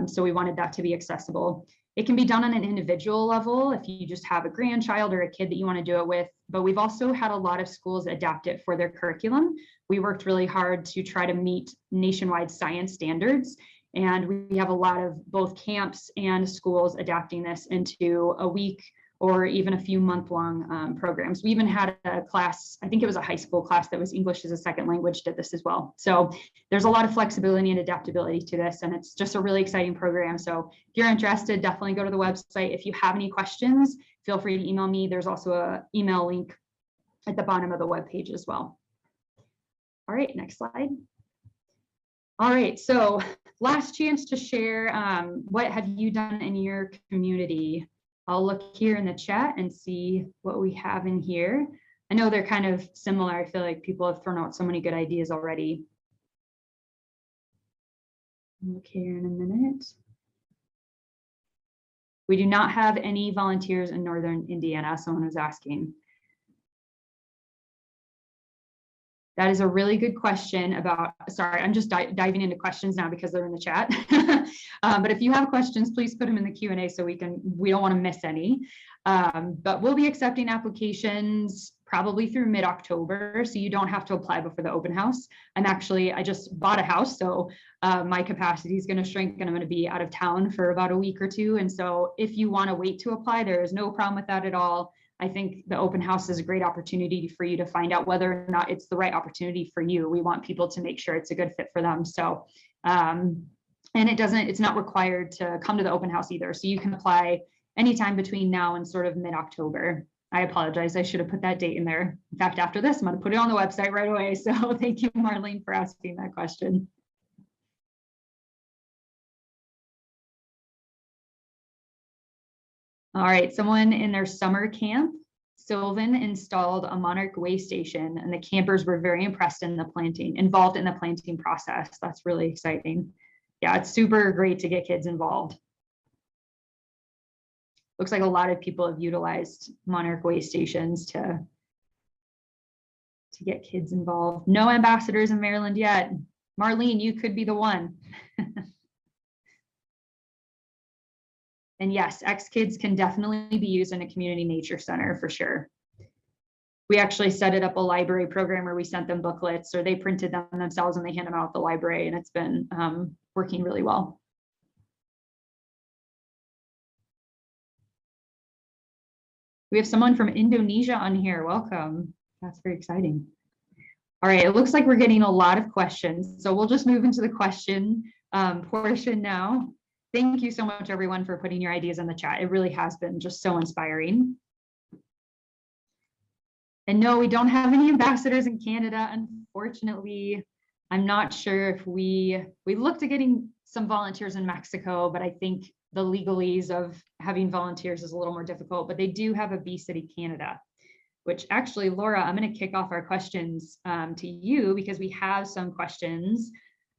So we wanted that to be accessible. It can be done on an individual level if you just have a grandchild or a kid that you want to do it with, but we've also had a lot of schools adapt it for their curriculum. We worked really hard to try to meet nationwide science standards, and we have a lot of both camps and schools adapting this into a week or even a few month-long programs. We even had a class, I think it was a high school class that was English as a second language, did this as well. So there's a lot of flexibility and adaptability to this, and it's just a really exciting program. So if you're interested, definitely go to the website. If you have any questions, feel free to email me. There's also an email link at the bottom of the webpage as well. All right, next slide. All right, so last chance to share, what have you done in your community? I'll look here in the chat and see what we have in here. I know they're kind of similar. I feel like people have thrown out so many good ideas already. Look here in a minute. We do not have any volunteers in Northern Indiana, someone was asking. That is a really good question about, sorry, I'm just diving into questions now because they're in the chat. But if you have questions, please put them in the Q&A so we don't want to miss any. But we'll be accepting applications probably through mid-October, so you don't have to apply before the open house. I just bought a house, so my capacity is going to shrink, and I'm going to be out of town for about a week or two. And so if you want to wait to apply, there is no problem with that at all. I think the open house is a great opportunity for you to find out whether or not it's the right opportunity for you. We want people to make sure it's a good fit for them. So, and it's not required to come to the open house either. So you can apply anytime between now and sort of mid-October. I apologize. I should have put that date in there. In fact, after this, I'm going to put it on the website right away. So thank you, Marlene, for asking that question. All right, someone in their summer camp, Sylvan installed a monarch way station, and the campers were very impressed in involved in the planting process. That's really exciting. Yeah, it's super great to get kids involved. Looks like a lot of people have utilized monarch way stations to get kids involved. No ambassadors in Maryland yet. Marlene, you could be the one. And yes, X-Kids can definitely be used in a community nature center for sure. We actually set it up a library program where we sent them booklets, or they printed them themselves and they hand them out at the library, and it's been working really well. We have someone from Indonesia on here. Welcome. That's very exciting. All right, it looks like we're getting a lot of questions, so we'll just move into the question portion now. Thank you so much, everyone, for putting your ideas in the chat. It really has been just so inspiring. And no, we don't have any ambassadors in Canada, unfortunately. I'm not sure if we looked at getting some volunteers in Mexico, but I think the legalese of having volunteers is a little more difficult, but they do have a Bee City Canada, which actually, Laura, I'm going to kick off our questions to you, because we have some questions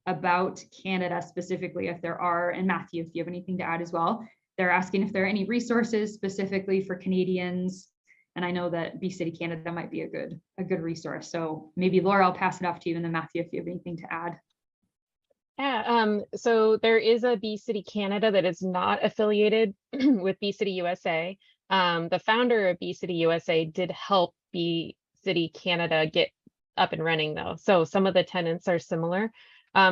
about Canada specifically, if there are, and Matthew, if you have anything to add as well. They're asking if there are any resources specifically for Canadians, and I know that Bee City Canada might be a good resource. So maybe Laura, I'll pass it off to you, and then Matthew, if you have anything to add.
Yeah, so there is a Bee City Canada that is not affiliated with Bee City USA. The founder of Bee City USA did help Bee City Canada get up and running though. So some of the tenants are similar.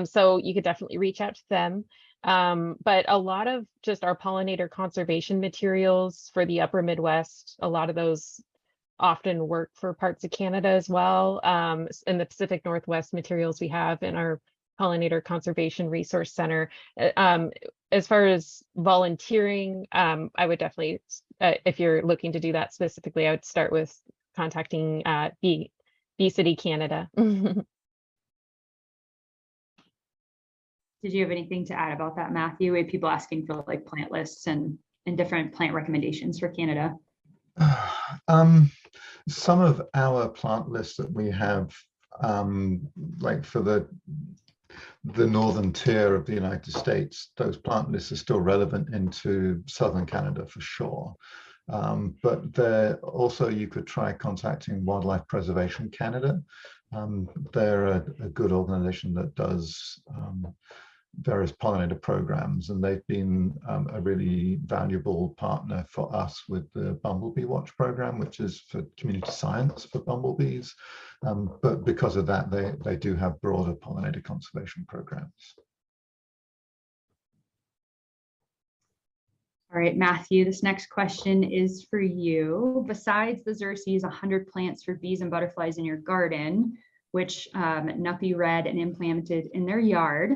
So you could definitely reach out to them. But a lot of just our pollinator conservation materials for the upper Midwest, a lot of those often work for parts of Canada as well. In the Pacific Northwest materials we have in our Pollinator Conservation Resource Center. As far as volunteering, I would definitely, if you're looking to do that specifically, I would start with contacting Bee City Canada.
Did you have anything to add about that, Matthew? We have people asking for like plant lists and different plant recommendations for Canada.
Some of our plant lists that we have, like for the northern tier of the United States, those plant lists are still relevant into southern Canada for sure. But there also, you could try contacting Wildlife Preservation Canada. They're a good organization that does various pollinator programs, and they've been a really valuable partner for us with the Bumblebee Watch program, which is for community science for bumblebees. But because of that, they do have broader pollinator conservation programs.
All right, Matthew, this next question is for you. Besides the Xerces 100 plants for bees and butterflies in your garden, which Nuppy read and implemented in their yard,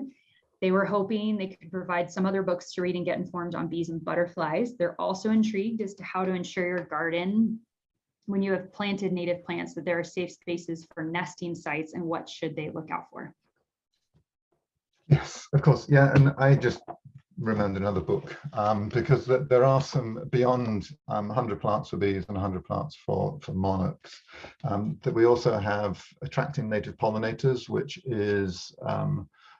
they were hoping they could provide some other books to read and get informed on bees and butterflies. They're also intrigued as to how to ensure your garden, when you have planted native plants, that there are safe spaces for nesting sites, and what should they look out for?
Yes, of course. Yeah, and I just remembered another book because there are some beyond 100 plants for bees and 100 plants for monarchs, that we also have Attracting Native Pollinators, which is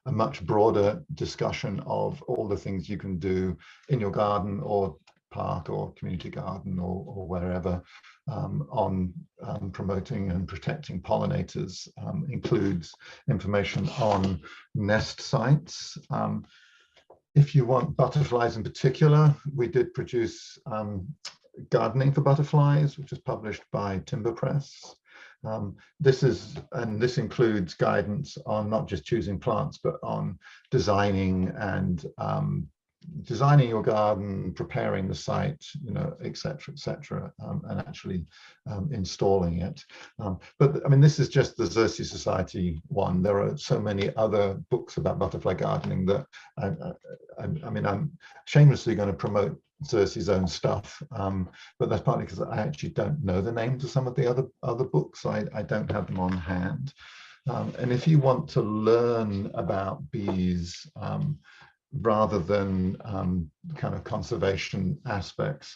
a much broader discussion of all the things you can do in your garden or park or community garden or wherever on promoting and protecting pollinators. Includes information on nest sites. If you want butterflies in particular, we did produce Gardening for Butterflies, which is published by Timber Press. This includes guidance on not just choosing plants, but on designing and designing your garden, preparing the site, you know, et cetera, and actually installing it. But I mean, this is just the Xerces Society one. There are so many other books about butterfly gardening that I mean, I'm shamelessly going to promote Xerces' own stuff, but that's partly because I actually don't know the names of some of the other books. I don't have them on hand. And if you want to learn about bees, rather than kind of conservation aspects,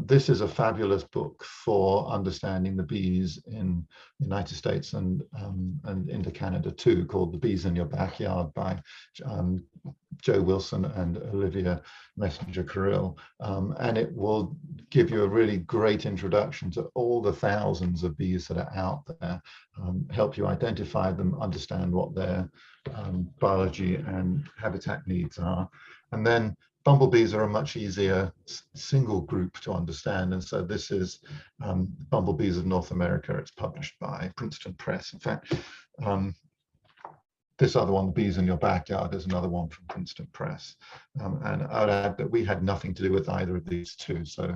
this is a fabulous book for understanding the bees in the United States and into Canada too, called The Bees in Your Backyard by Joe Wilson and Olivia Messenger-Carrill. And it will give you a really great introduction to all the thousands of bees that are out there, help you identify them, understand what their biology and habitat needs are. And then bumblebees are a much easier single group to understand. And so this is Bumblebees of North America. It's published by Princeton Press. In fact, this other one, The Bees in Your Backyard, is another one from Princeton Press. And I'd add that we had nothing to do with either of these two. So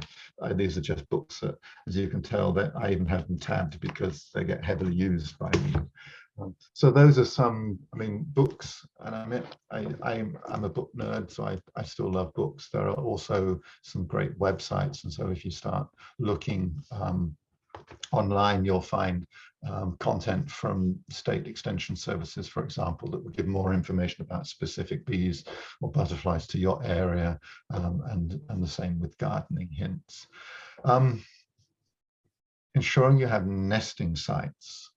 these are just books that, as you can tell, that I even have them tabbed because they get heavily used by me. So those are some, I mean, books, and I'm a book nerd, so I still love books. There are also some great websites, and so if you start looking online, you'll find content from state extension services, for example, that will give more information about specific bees or butterflies to your area, and the same with gardening hints. Ensuring you have nesting sites.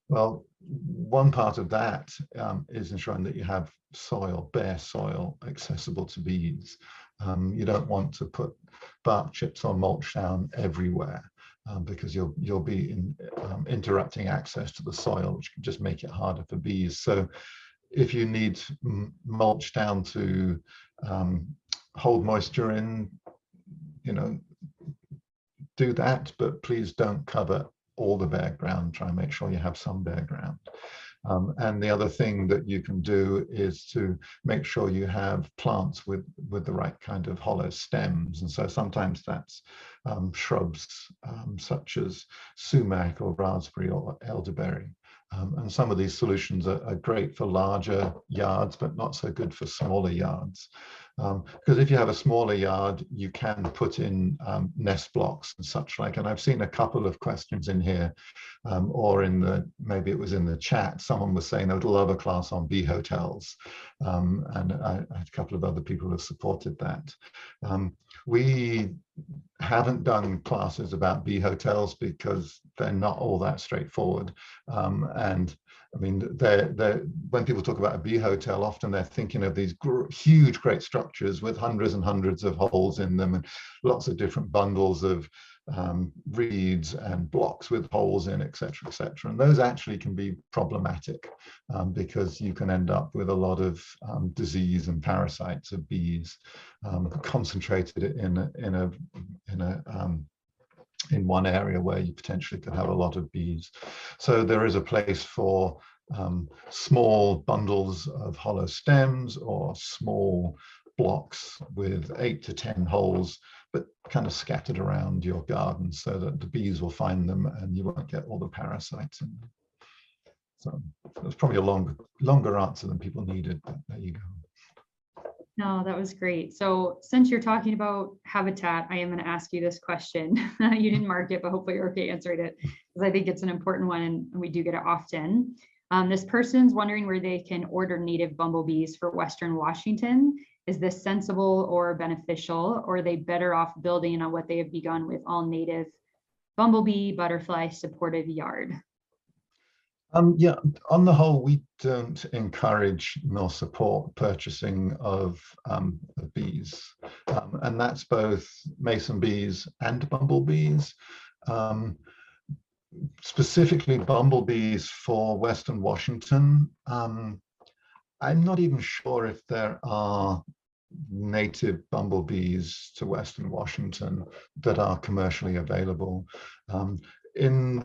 Well, one part of that is ensuring that you have soil, bare soil, accessible to bees. You don't want to put bark chips or mulch down everywhere because you'll be interrupting access to the soil, which can just make it harder for bees. So if you need mulch down to hold moisture in, you know, do that, but please don't cover all the bare ground. Try and make sure you have some bare ground. And the other thing that you can do is to make sure you have plants with the right kind of hollow stems. And so sometimes that's shrubs such as sumac or raspberry or elderberry. And some of these solutions are great for larger yards, but not so good for smaller yards. Because if you have a smaller yard, you can put in nest blocks and such like. And I've seen a couple of questions in here, or in the, maybe it was in the chat, someone was saying they would love a class on bee hotels. And a couple of other people have supported that. We haven't done classes about bee hotels because they're not all that straightforward. And I mean, when people talk about a bee hotel, often they're thinking of these huge, great structures with hundreds and hundreds of holes in them and lots of different bundles of reeds and blocks with holes in, et cetera, and those actually can be problematic because you can end up with a lot of disease and parasites of bees concentrated in one area where you potentially could have a lot of bees. So there is a place for small bundles of hollow stems or small blocks with 8 to 10 holes, but kind of scattered around your garden so that the bees will find them and you won't get all the parasites in them. So that's probably a longer answer than people needed, but there you go.
No, that was great. So since you're talking about habitat, I am going to ask you this question. You didn't mark it, but hopefully you're okay answering it, because I think it's an important one and we do get it often. This person's wondering where they can order native bumblebees for Western Washington. Is this sensible or beneficial, or are they better off building on what they have begun with all native bumblebee butterfly supportive yard?
Yeah, on the whole, we don't encourage nor support purchasing of bees, and that's both mason bees and bumblebees. Specifically bumblebees for Western Washington, I'm not even sure if there are native bumblebees to Western Washington that are commercially available. In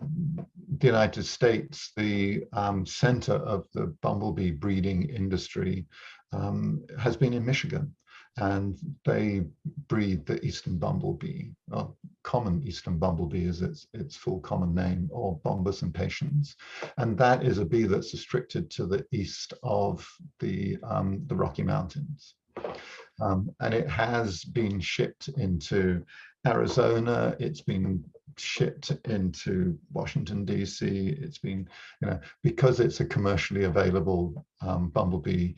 the United States, the center of the bumblebee breeding industry has been in Michigan. and they breed the eastern bumblebee, or common eastern bumblebee is its full common name, or Bombus impatiens. And that is a bee that's restricted to the east of the Rocky Mountains. And it has been shipped into Arizona, it's been shipped into Washington, D.C. It's been, because it's a commercially available bumblebee.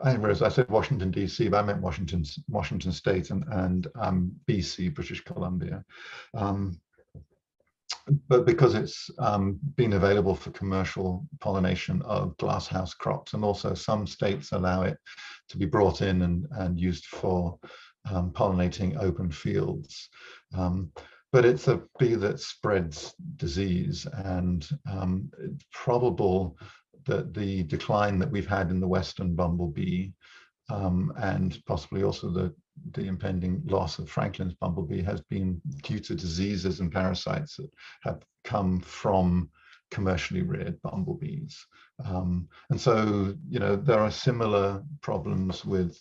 Whereas I said Washington, D.C., but I meant Washington State and BC, British Columbia. But because it's been available for commercial pollination of glasshouse crops, and also some states allow it to be brought in and used for pollinating open fields. But it's a bee that spreads disease, and it's probable that the decline that we've had in the western bumblebee, and possibly also the impending loss of Franklin's bumblebee, has been due to diseases and parasites that have come from commercially reared bumblebees. And so, there are similar problems with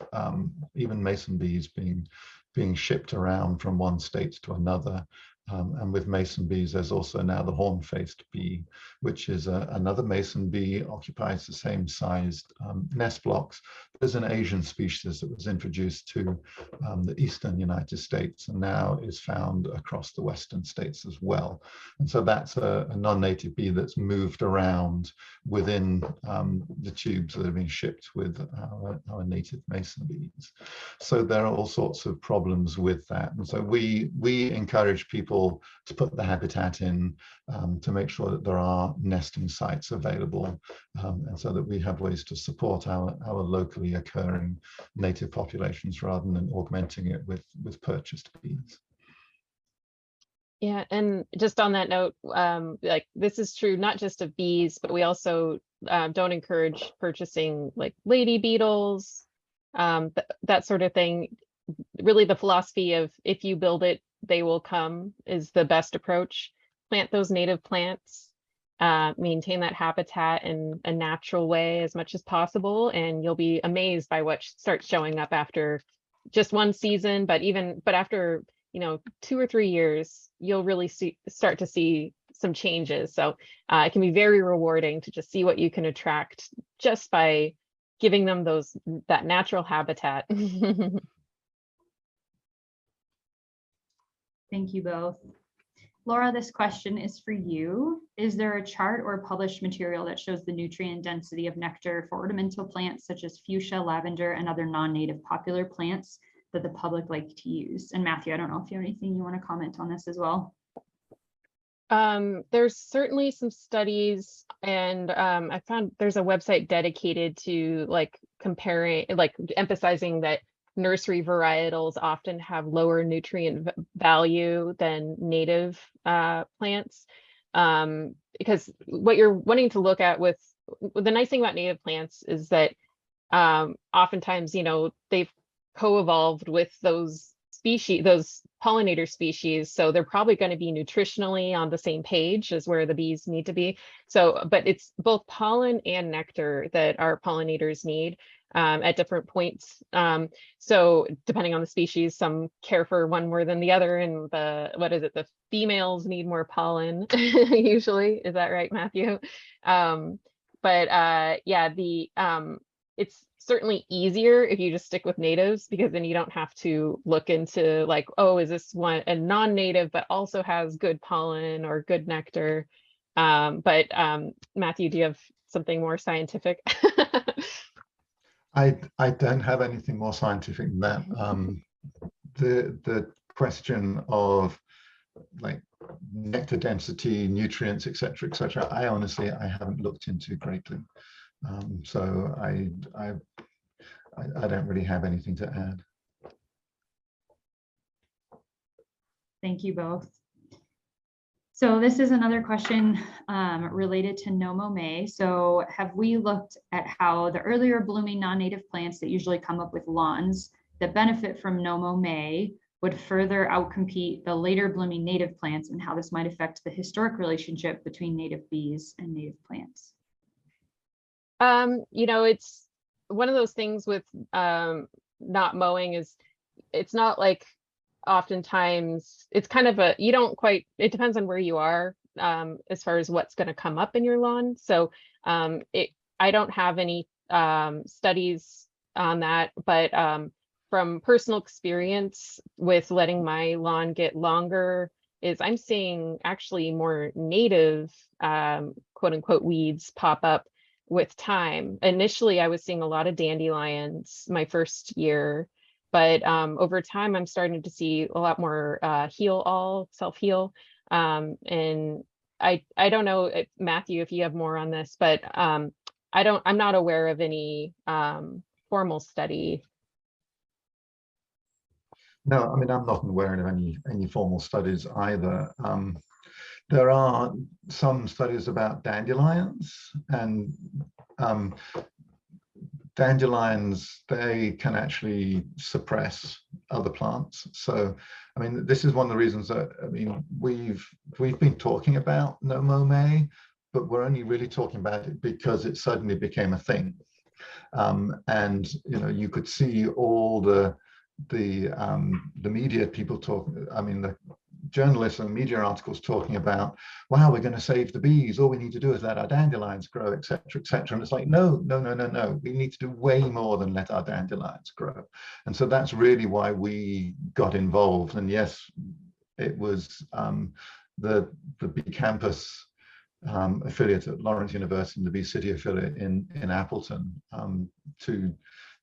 even mason bees being shipped around from one state to another. And with mason bees, there's also now the horn-faced bee, which is another mason bee, occupies the same sized nest blocks. There's an Asian species that was introduced to the eastern United States and now is found across the western states as well. And so that's a non-native bee that's moved around within the tubes that have been shipped with our native mason bees. So there are all sorts of problems with that. And so we encourage people to put the habitat in, to make sure that there are nesting sites available, and so that we have ways to support our locally occurring native populations rather than augmenting it with purchased bees.
Yeah, and just on that note, like this is true not just of bees, but we also don't encourage purchasing like lady beetles, that sort of thing. Really, the philosophy of if you build it, they will come is the best approach. Plant those native plants, maintain that habitat in a natural way as much as possible, and you'll be amazed by what starts showing up after just one season, but after 2 or 3 years, you'll really start to see some changes. So it can be very rewarding to just see what you can attract just by giving them that natural habitat.
Thank you both. Laura, this question is for you. Is there a chart or published material that shows the nutrient density of nectar for ornamental plants such as fuchsia, lavender, and other non-native popular plants that the public like to use? And Matthew, I don't know if you have anything you want to comment on this as well.
There's certainly some studies, and I found there's a website dedicated to comparing, emphasizing that nursery varietals often have lower nutrient value than native plants, because what you're wanting to look at with the nice thing about native plants is that oftentimes they've co-evolved with those pollinator species, so they're probably going to be nutritionally on the same page as where the bees need to be. So, but it's both pollen and nectar that our pollinators need at different points. So depending on the species, some care for one more than the other, and the females need more pollen usually. Is that right, Matthew? It's certainly easier if you just stick with natives, because then you don't have to look into is this one a non-native but also has good pollen or good nectar. Matthew, do you have something more scientific?
I don't have anything more scientific than that. The question of nectar density, nutrients, etc., I honestly haven't looked into greatly. So I don't really have anything to add.
Thank you both. So this is another question related to No Mow May. So have we looked at how the earlier blooming non-native plants that usually come up with lawns that benefit from No Mow May would further outcompete the later blooming native plants, and how this might affect the historic relationship between native bees and native plants?
one of those things with not mowing is it's not like oftentimes it's kind of a, you don't quite, it depends on where you are as far as what's going to come up in your lawn. So I don't have any studies on that, but from personal experience with letting my lawn get longer is I'm seeing actually more native quote unquote weeds pop up with time. Initially, I was seeing a lot of dandelions my first year, but over time, I'm starting to see a lot more self-heal. And I don't know, if, Matthew, if you have more on this, but I'm not aware of any formal study.
No, I mean, I'm not aware of any formal studies either. There are some studies about dandelions, and dandelions, they can actually suppress other plants. So, I mean, this is one of the reasons that, I mean, we've been talking about No Mow May, but we're only really talking about it because it suddenly became a thing. And, you know, you could see all the media people talking, I mean, the journalists and media articles talking about, wow, we're going to save the bees. All we need to do is let our dandelions grow, et cetera, et cetera. And it's like, no. We need to do way more than let our dandelions grow. And so that's really why we got involved. And yes, it was the Bee Campus affiliate at Lawrence University and the Bee City affiliate in Appleton, two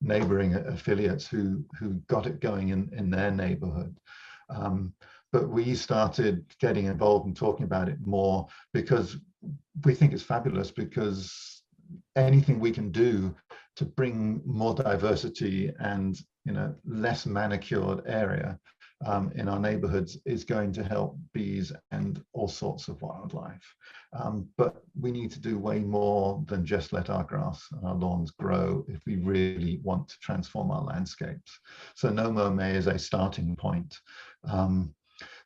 neighboring affiliates who got it going in their neighborhood. But we started getting involved and talking about it more because we think it's fabulous, because anything we can do to bring more diversity and, you know, less manicured area in our neighborhoods is going to help bees and all sorts of wildlife. But we need to do way more than just let our grass and our lawns grow if we really want to transform our landscapes. So No Mow May is a starting point.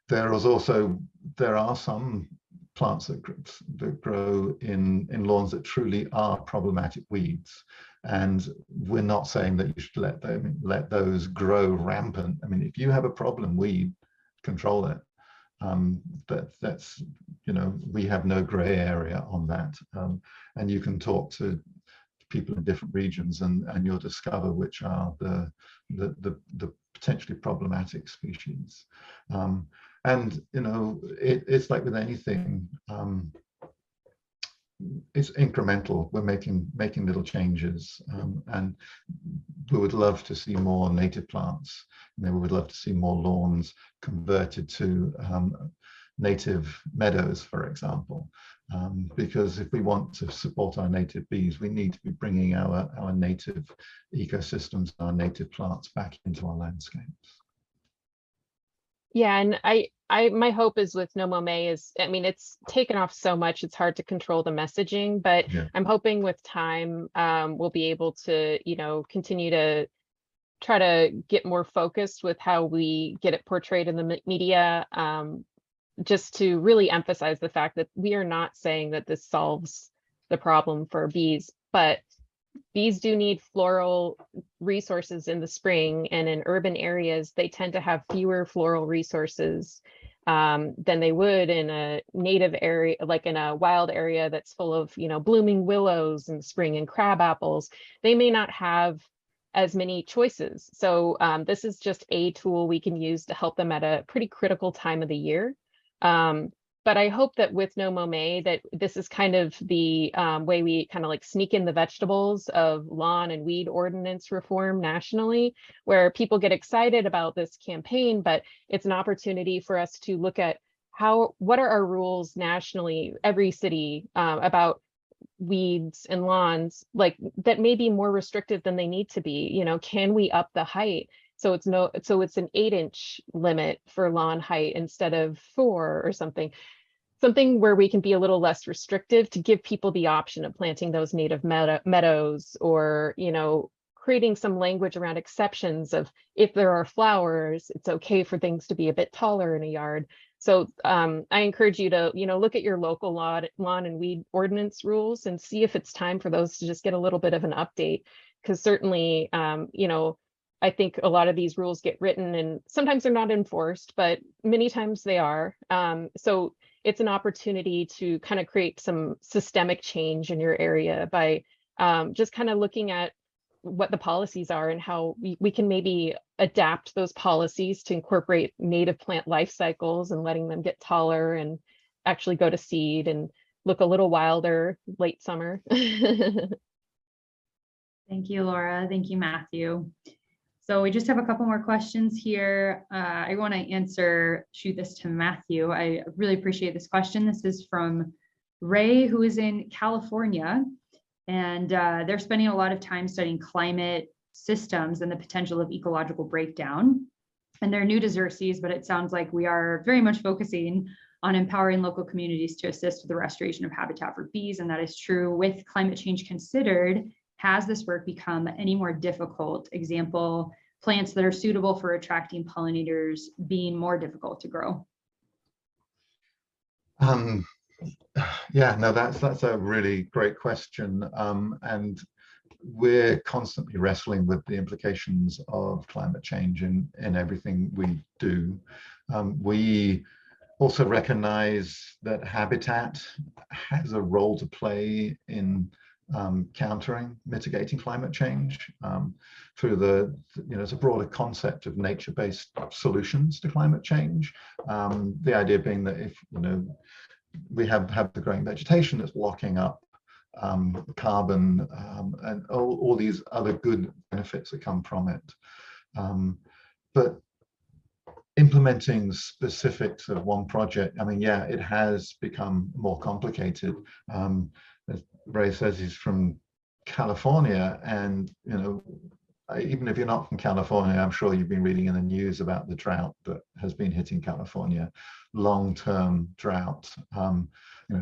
There are some plants that grow in lawns that truly are problematic weeds, and we're not saying that you should let those grow rampant. I mean, if you have a problem weed, control it. That's, you know, we have no gray area on that, and you can talk to people in different regions and you'll discover which are the potentially problematic species. And, you know, it's like with anything, it's incremental. We're making little changes, and we would love to see more native plants. You know, we would love to see more lawns converted to native meadows, for example, because if we want to support our native bees, we need to be bringing our native ecosystems, our native plants back into our landscapes.
Yeah, and my hope is with No Mow May is, I mean, it's taken off so much, it's hard to control the messaging, but yeah. I'm hoping with time we'll be able to, you know, continue to try to get more focused with how we get it portrayed in the media, just to really emphasize the fact that we are not saying that this solves the problem for bees, but bees do need floral resources in the spring, and in urban areas, they tend to have fewer floral resources than they would in a native area, like in a wild area that's full of, you know, blooming willows in spring and crab apples. They may not have as many choices. So this is just a tool we can use to help them at a pretty critical time of the year. But I hope that with No Mow May, that this is kind of the way we kind of like sneak in the vegetables of lawn and weed ordinance reform nationally, where people get excited about this campaign, but it's an opportunity for us to look at what are our rules nationally, every city, about weeds and lawns, like that may be more restrictive than they need to be. You know, can we up the height? So it's an 8-inch limit for lawn height instead of 4 or something where we can be a little less restrictive to give people the option of planting those native meadows, or, you know, creating some language around exceptions of if there are flowers, it's okay for things to be a bit taller in a yard. So I encourage you to, you know, look at your local lawn and weed ordinance rules and see if it's time for those to just get a little bit of an update, because certainly, you know, I think a lot of these rules get written and sometimes they're not enforced, but many times they are. So it's an opportunity to kind of create some systemic change in your area by just kind of looking at what the policies are and how we can maybe adapt those policies to incorporate native plant life cycles and letting them get taller and actually go to seed and look a little wilder late summer.
Thank you, Laura. Thank you, Matthew. So we just have a couple more questions here. I want to shoot this to Matthew. I really appreciate this question. This is from Ray, who is in California, and they're spending a lot of time studying climate systems and the potential of ecological breakdown. And they're new to Xerces, but it sounds like we are very much focusing on empowering local communities to assist with the restoration of habitat for bees. And that is true. With climate change considered, has this work become any more difficult? Example, plants that are suitable for attracting pollinators being more difficult to grow?
Yeah, no, that's a really great question. And we're constantly wrestling with the implications of climate change in everything we do. We also recognize that habitat has a role to play in mitigating climate change through it's a broader concept of nature-based solutions to climate change. The idea being that if, we have the growing vegetation that's locking up carbon and all these other good benefits that come from it. But implementing specifics of one project, I mean, yeah, it has become more complicated. As Ray says, he's from California, and even if you're not from California, I'm sure you've been reading in the news about the drought that has been hitting California, long-term drought,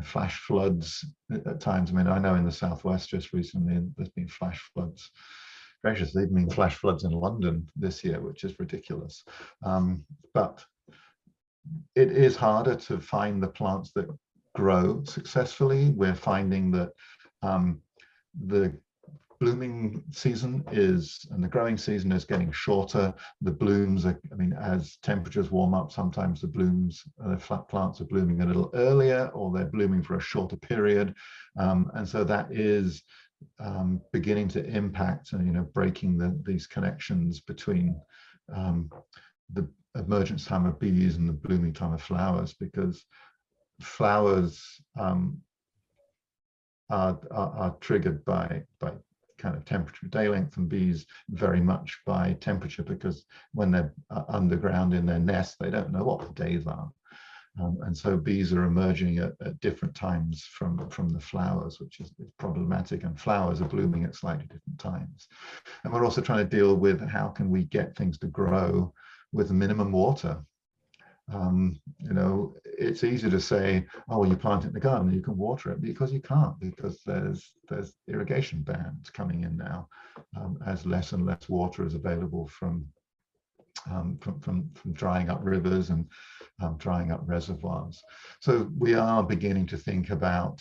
flash floods at times. I mean, I know in the Southwest just recently, there's been flash floods. Gracious, they've been flash floods in London this year, which is ridiculous. But it is harder to find the plants that grow successfully. We're finding that the blooming season and the growing season is getting shorter. The blooms are, as temperatures warm up, sometimes the blooms, flat plants are blooming a little earlier, or they're blooming for a shorter period. And so that is beginning to impact and, breaking these connections between the emergence time of bees and the blooming time of flowers, because flowers are triggered by kind of temperature, day length, and bees very much by temperature, because when they're underground in their nest, they don't know what the days are. And so bees are emerging at different times from the flowers, which is problematic, and flowers are blooming at slightly different times. And we're also trying to deal with how can we get things to grow with minimum water. It's easy to say, oh, well, you plant it in the garden, you can water it, because you can't, because there's irrigation bans coming in now, as less and less water is available from drying up rivers and drying up reservoirs. So we are beginning to think about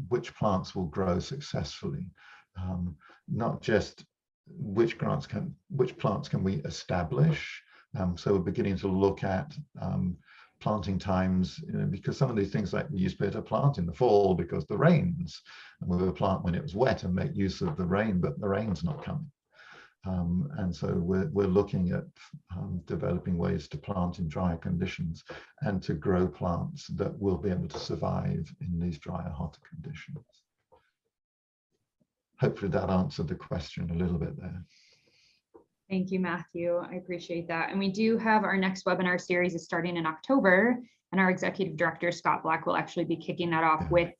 which plants will grow successfully, not just which plants can we establish. So we're beginning to look at planting times, because some of these things, like we used to be able to plant in the fall because the rains, and we would plant when it was wet and make use of the rain, but the rain's not coming. And so we're looking at developing ways to plant in drier conditions and to grow plants that will be able to survive in these drier, hotter conditions. Hopefully that answered the question a little bit there.
Thank you, Matthew. I appreciate that. And we do have our next webinar series is starting in October, and our executive director, Scott Black, will actually be kicking that off with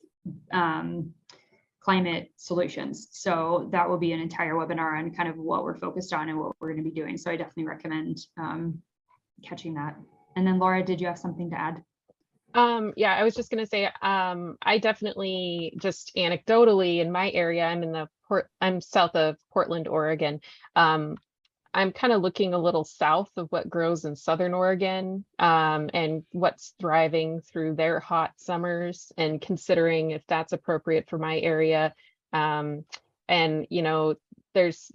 climate solutions. So that will be an entire webinar on kind of what we're focused on and what we're going to be doing. So I definitely recommend catching that. And then Laura, did you have something to add?
Yeah, I was just going to say, I definitely, just anecdotally, in my area, I'm south of Portland, Oregon. I'm kind of looking a little south of what grows in Southern Oregon, and what's thriving through their hot summers, and considering if that's appropriate for my area. And, there's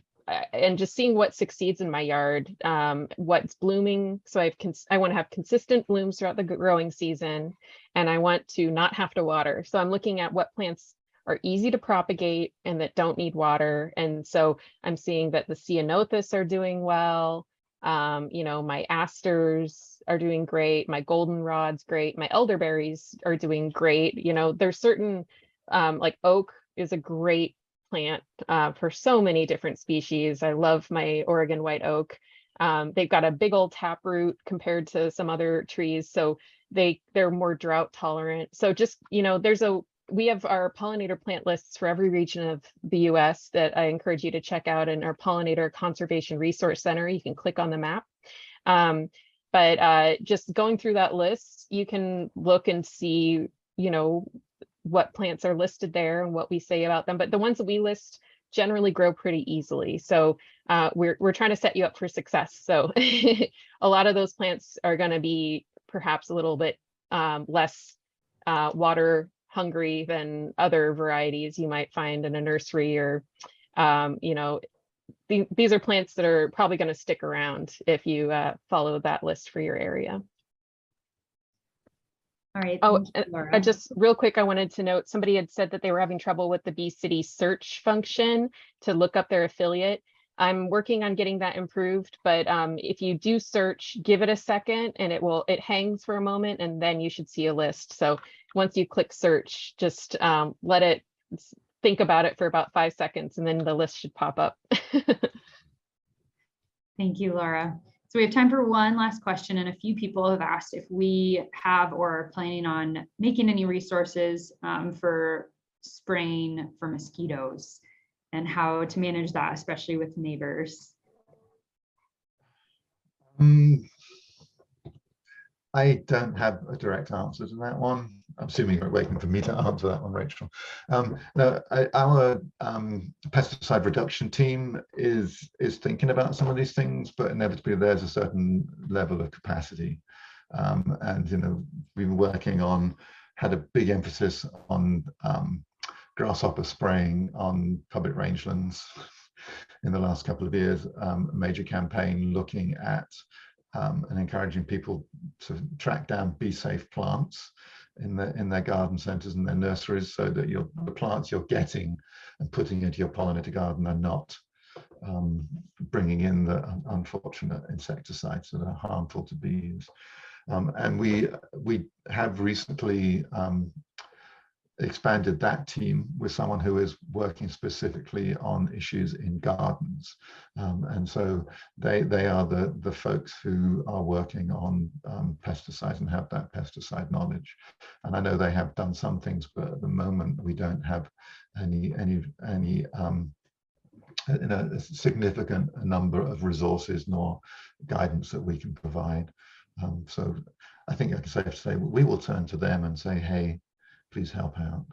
and just seeing what succeeds in my yard, what's blooming. So I want to have consistent blooms throughout the growing season, and I want to not have to water. So I'm looking at what plants are easy to propagate and that don't need water. And so I'm seeing that the ceanothus are doing well. You know, my asters are doing great. My goldenrod's great. My elderberries are doing great. You know, there's certain, like oak is a great plant for so many different species. I love my Oregon white oak. They've got a big old taproot compared to some other trees. So they're more drought tolerant. So just, you know, we have our pollinator plant lists for every region of the US that I encourage you to check out in our Pollinator Conservation Resource Center. You can click on the map. But just going through that list, you can look and see, you know, what plants are listed there and what we say about them. But the ones that we list generally grow pretty easily. So we're trying to set you up for success. So a lot of those plants are going to be perhaps a little bit less water hungry than other varieties you might find in a nursery, or you know, these are plants that are probably going to stick around if you follow that list for your area.
All right.
Oh,
Laura.
just real quick, I wanted to note, somebody had said that they were having trouble with the Bee-City search function to look up their affiliate. I'm working on getting that improved, but if you do search, give it a second and it hangs for a moment and then you should see a list. So once you click search, just let it think about it for about 5 seconds and then the list should pop up.
Thank you, Laura. So we have time for one last question, and a few people have asked if we have or are planning on making any resources for spraying for mosquitoes and how to manage that, especially with neighbors.
I don't have a direct answer to that one. I'm assuming you're waiting for me to answer that one, Rachel. No, our pesticide reduction team is thinking about some of these things, but inevitably there's a certain level of capacity. And you know, we've been working on, had a big emphasis on grasshopper spraying on public rangelands in the last couple of years. A major campaign looking at and encouraging people to track down bee-safe plants in their garden centers and their nurseries, so that the plants you're getting and putting into your pollinator garden are not bringing in the unfortunate insecticides that are harmful to bees. And we have recently expanded that team with someone who is working specifically on issues in gardens, and so they are the folks who are working on pesticides and have that pesticide knowledge. And I know they have done some things, but at the moment we don't have any a significant number of resources nor guidance that we can provide. So I think it's safe to say we will turn to them and say, hey, please help out.